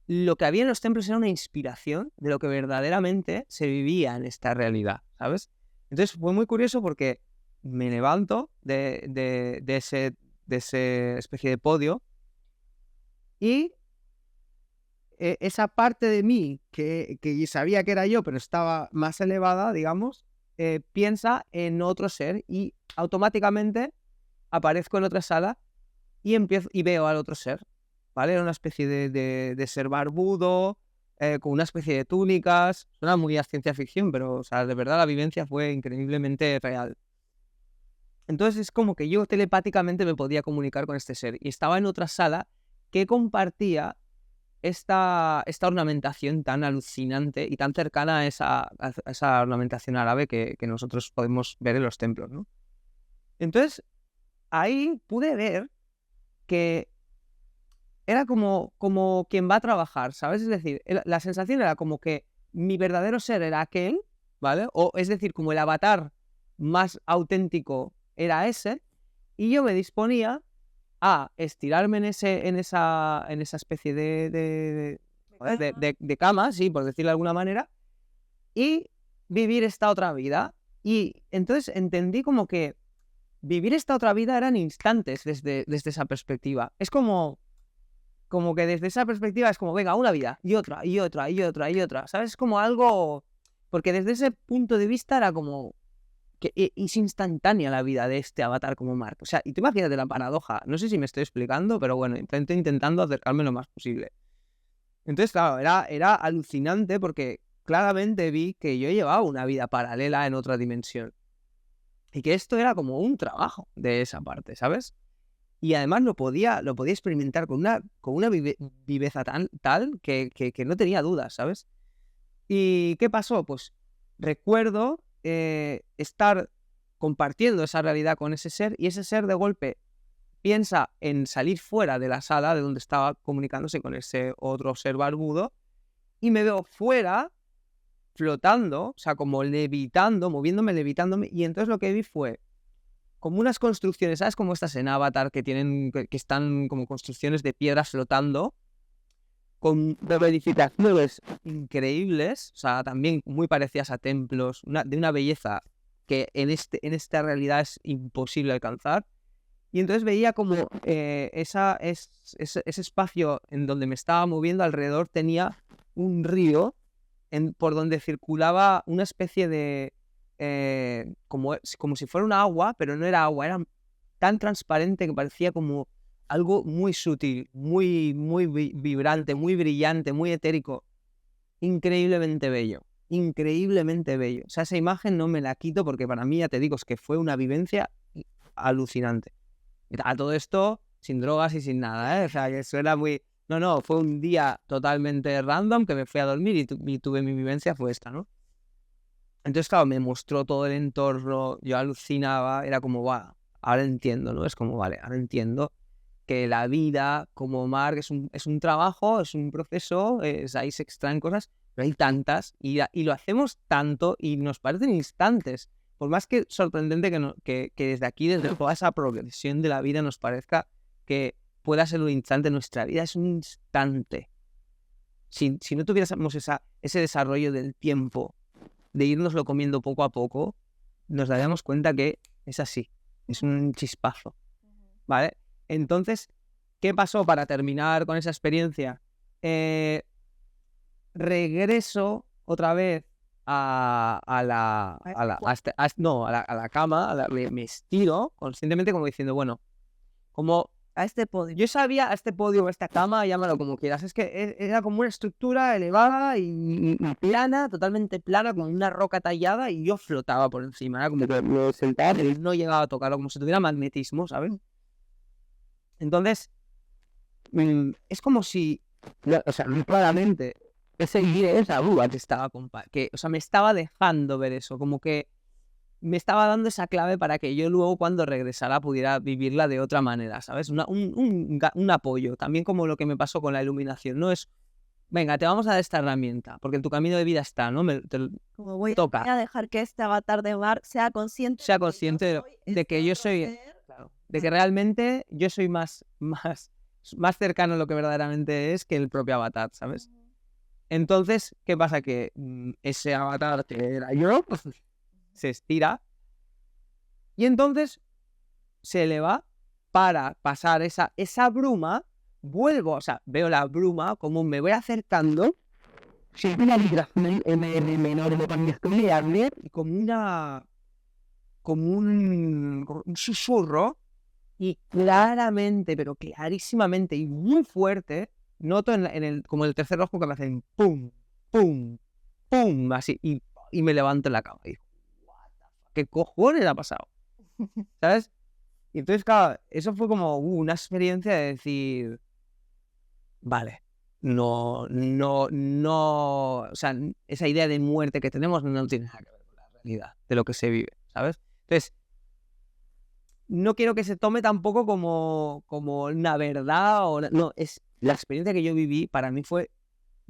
lo que había en los templos era una inspiración de lo que verdaderamente se vivía en esta realidad, ¿sabes? Entonces fue muy curioso porque me levanto de ese especie de podio y esa parte de mí que sabía que era yo, pero estaba más elevada, digamos, piensa en otro ser y automáticamente aparezco en otra sala y empiezo y veo al otro ser, ¿vale? Era una especie de ser barbudo, con una especie de túnicas. Suena muy a ciencia ficción, pero, o sea, de verdad la vivencia fue increíblemente real. Entonces es como que yo telepáticamente me podía comunicar con este ser y estaba en otra sala que compartía esta ornamentación tan alucinante y tan cercana a esa ornamentación árabe que nosotros podemos ver en los templos, ¿no? Entonces, ahí pude ver que era como quien va a trabajar, ¿sabes? Es decir, la sensación era como que mi verdadero ser era aquel, ¿vale? O es decir, como el avatar más auténtico era ese, y yo me disponía a estirarme en esa especie de cama, sí, por decirlo de alguna manera, y vivir esta otra vida. Y entonces entendí como que vivir esta otra vida eran instantes desde esa perspectiva. Es como que desde esa perspectiva es como, venga, una vida, y otra, y otra, y otra, y otra, ¿sabes? Es como algo... Porque desde ese punto de vista era como que es instantánea la vida de este avatar como Mark. O sea, y tú imagínate la paradoja. No sé si me estoy explicando, pero bueno, estoy intentando acercarme lo más posible. Entonces, claro, era alucinante porque claramente vi que yo llevaba una vida paralela en otra dimensión. Y que esto era como un trabajo de esa parte, ¿sabes? Y además lo podía experimentar con una viveza tal que no tenía dudas, ¿sabes? ¿Y qué pasó? Pues recuerdo estar compartiendo esa realidad con ese ser, y ese ser de golpe piensa en salir fuera de la sala de donde estaba comunicándose con ese otro ser barbudo, y me veo fuera, flotando, o sea, como levitando, moviéndome, levitándome, y entonces lo que vi fue como unas construcciones, ¿sabes? Como estas en Avatar que están como construcciones de piedras flotando, con edificaciones increíbles, o sea, también muy parecidas a templos, de una belleza que en esta realidad es imposible alcanzar. Y entonces veía como ese espacio en donde me estaba moviendo alrededor tenía un río por donde circulaba una especie de... como si fuera un agua, pero no era agua, era tan transparente que parecía como algo muy sutil, muy vibrante, muy brillante, muy etérico. Increíblemente bello, increíblemente bello. O sea, esa imagen no me la quito porque para mí, ya te digo, es que fue una vivencia alucinante. A todo esto, sin drogas y sin nada, ¿eh? O sea, que eso era muy... No, fue un día totalmente random que me fui a dormir y tuve mi vivencia, fue esta, ¿no? Entonces, claro, me mostró todo el entorno, yo alucinaba, era como, va, ahora entiendo, ¿no? Es como, vale, ahora entiendo que la vida como Mark es un trabajo, es un proceso, ahí se extraen cosas, pero hay tantas y lo hacemos tanto y nos parecen instantes. Por más que sorprendente que desde aquí, desde toda esa progresión de la vida nos parezca que pueda ser un instante, nuestra vida es un instante. Si no tuviéramos ese desarrollo del tiempo, de irnoslo comiendo poco a poco, nos daríamos cuenta que es así, es un chispazo, ¿vale? Entonces, ¿qué pasó para terminar con esa experiencia? Regreso otra vez a la cama, me estiro conscientemente como diciendo, bueno, como A este podio. yo sabía, a este podio, a esta cama, llámalo como quieras, es que era como una estructura elevada y plana, totalmente plana, con una roca tallada, y yo flotaba por encima, era como que me sentaba y no llegaba a tocarlo, como si tuviera magnetismo, ¿sabes? Entonces, es como si, o sea, claramente, esa duda que estaba, o sea, me estaba dejando ver eso, como que me estaba dando esa clave para que yo luego cuando regresara pudiera vivirla de otra manera, ¿sabes? Un apoyo, también como lo que me pasó con la iluminación, no es, venga, te vamos a dar esta herramienta, porque en tu camino de vida está, ¿no? Como voy toca. a dejar que este avatar de Mark sea consciente de que yo soy, claro, de que realmente yo soy más cercano a lo que verdaderamente es que el propio avatar, ¿sabes? Entonces, ¿qué pasa? Que ese avatar que era yo se estira y entonces se eleva para pasar esa bruma. Vuelvo, o sea, veo la bruma, como me voy acercando, siempre una vibración menor y como un susurro, y claramente, pero clarísimamente y muy fuerte, noto como el tercer ojo que me hacen pum, pum, pum, así, y me levanto en la cama y digo, ¿qué cojones ha pasado? ¿Sabes? Y entonces, claro, eso fue como una experiencia de decir, vale, no, o sea, esa idea de muerte que tenemos no tiene nada que ver con la realidad de lo que se vive, ¿sabes? Entonces, no quiero que se tome tampoco como una verdad, no, es la experiencia que yo viví, para mí fue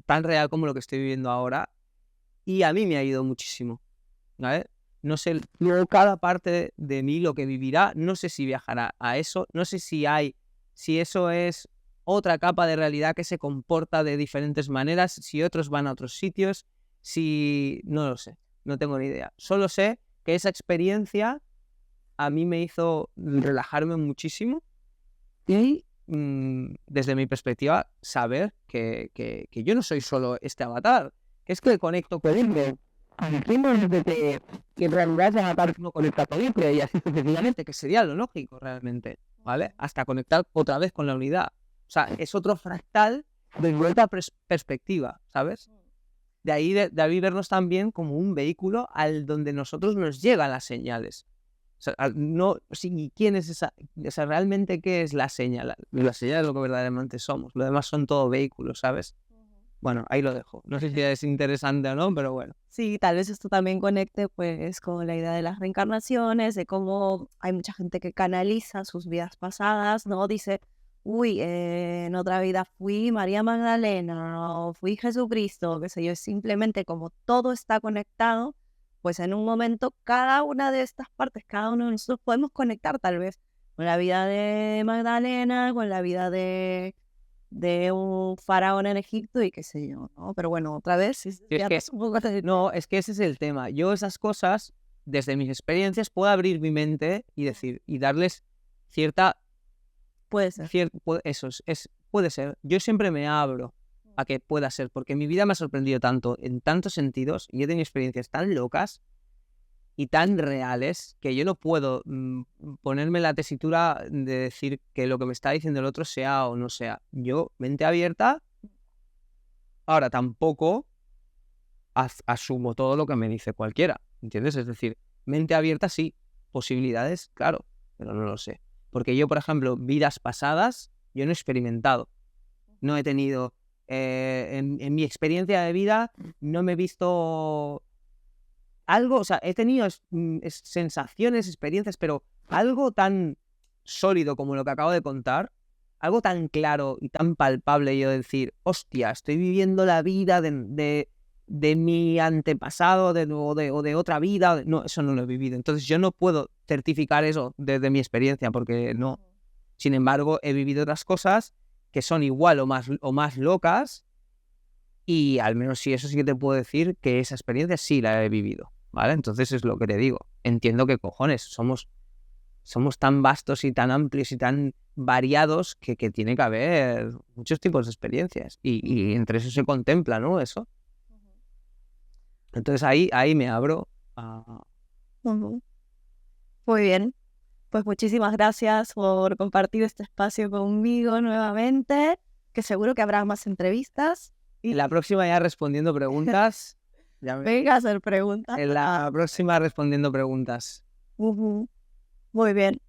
tan real como lo que estoy viviendo ahora, y a mí me ha ido muchísimo, ¿vale? No sé, cada parte de mí lo que vivirá, no sé si viajará a eso, no sé si eso es otra capa de realidad que se comporta de diferentes maneras, si otros van a otros sitios, no lo sé, no tengo ni idea. Solo sé que esa experiencia a mí me hizo relajarme muchísimo y, desde mi perspectiva, saber que yo no soy solo este avatar, que es que conecto con él, que en realidad el avatar no conecta con él, y así sucesivamente, que sería lo lógico realmente, ¿vale? Hasta conectar otra vez con la unidad. O sea, es otro fractal de vuelta a perspectiva, ¿sabes? De ahí vernos también como un vehículo al donde nosotros nos llegan las señales. O sea, ¿quién es esa? O sea, realmente, ¿qué es la señal? La señal es lo que verdaderamente somos. Lo demás son todo vehículos, ¿sabes? Bueno, ahí lo dejo. No sé si es interesante o no, pero bueno. Sí, tal vez esto también conecte pues con la idea de las reencarnaciones, de cómo hay mucha gente que canaliza sus vidas pasadas, ¿no? Dice, uy, en otra vida fui María Magdalena o fui Jesucristo, qué sé yo, es simplemente como todo está conectado, pues en un momento cada una de estas partes, cada uno de nosotros podemos conectar tal vez con la vida de Magdalena, con la vida de un faraón en Egipto y qué sé yo, ¿no? Pero bueno, otra vez, sí, Sí, es ya que, es un poco de... no, es que ese es el tema. Yo esas cosas, desde mis experiencias, puedo abrir mi mente y decir, y darles cierta, Puede ser. eso puede ser. Yo siempre me abro a que pueda ser, porque mi vida me ha sorprendido tanto, en tantos sentidos, y he tenido experiencias tan locas y tan reales que yo no puedo ponerme la tesitura de decir que lo que me está diciendo el otro sea o no sea. Yo, mente abierta, ahora tampoco asumo todo lo que me dice cualquiera, ¿entiendes? Es decir, mente abierta sí, posibilidades, claro, pero no lo sé. Porque yo, por ejemplo, vidas pasadas, yo no he experimentado, no he tenido, en mi experiencia de vida, no me he visto algo, o sea, he tenido sensaciones, experiencias, pero algo tan sólido como lo que acabo de contar, algo tan claro y tan palpable, yo decir, hostia, estoy viviendo la vida de mi antepasado o de otra vida, no, eso no lo he vivido. Entonces yo no puedo certificar eso desde mi experiencia porque no. Sin embargo, he vivido otras cosas que son igual o más locas y al menos sí, eso sí que te puedo decir que esa experiencia sí la he vivido, ¿vale? Entonces es lo que te digo. Entiendo que cojones, somos tan vastos y tan amplios y tan variados que tiene que haber muchos tipos de experiencias y entre eso se contempla, ¿no? Eso. Entonces ahí me abro a... Ujú. Muy bien. Pues muchísimas gracias por compartir este espacio conmigo nuevamente, que seguro que habrá más entrevistas. Y la próxima ya respondiendo preguntas. Venga a hacer preguntas. En la próxima respondiendo preguntas. Ujú. Muy bien.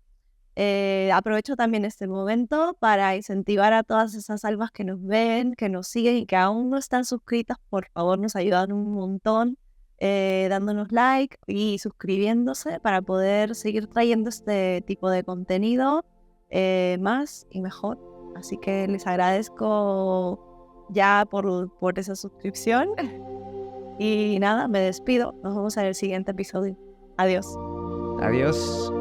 Aprovecho también este momento para incentivar a todas esas almas que nos ven, que nos siguen y que aún no están suscritas. Por favor, nos ayudan un montón dándonos like y suscribiéndose para poder seguir trayendo este tipo de contenido más y mejor. Así que les agradezco ya por esa suscripción. Y nada, me despido. Nos vemos en el siguiente episodio. Adiós. Adiós.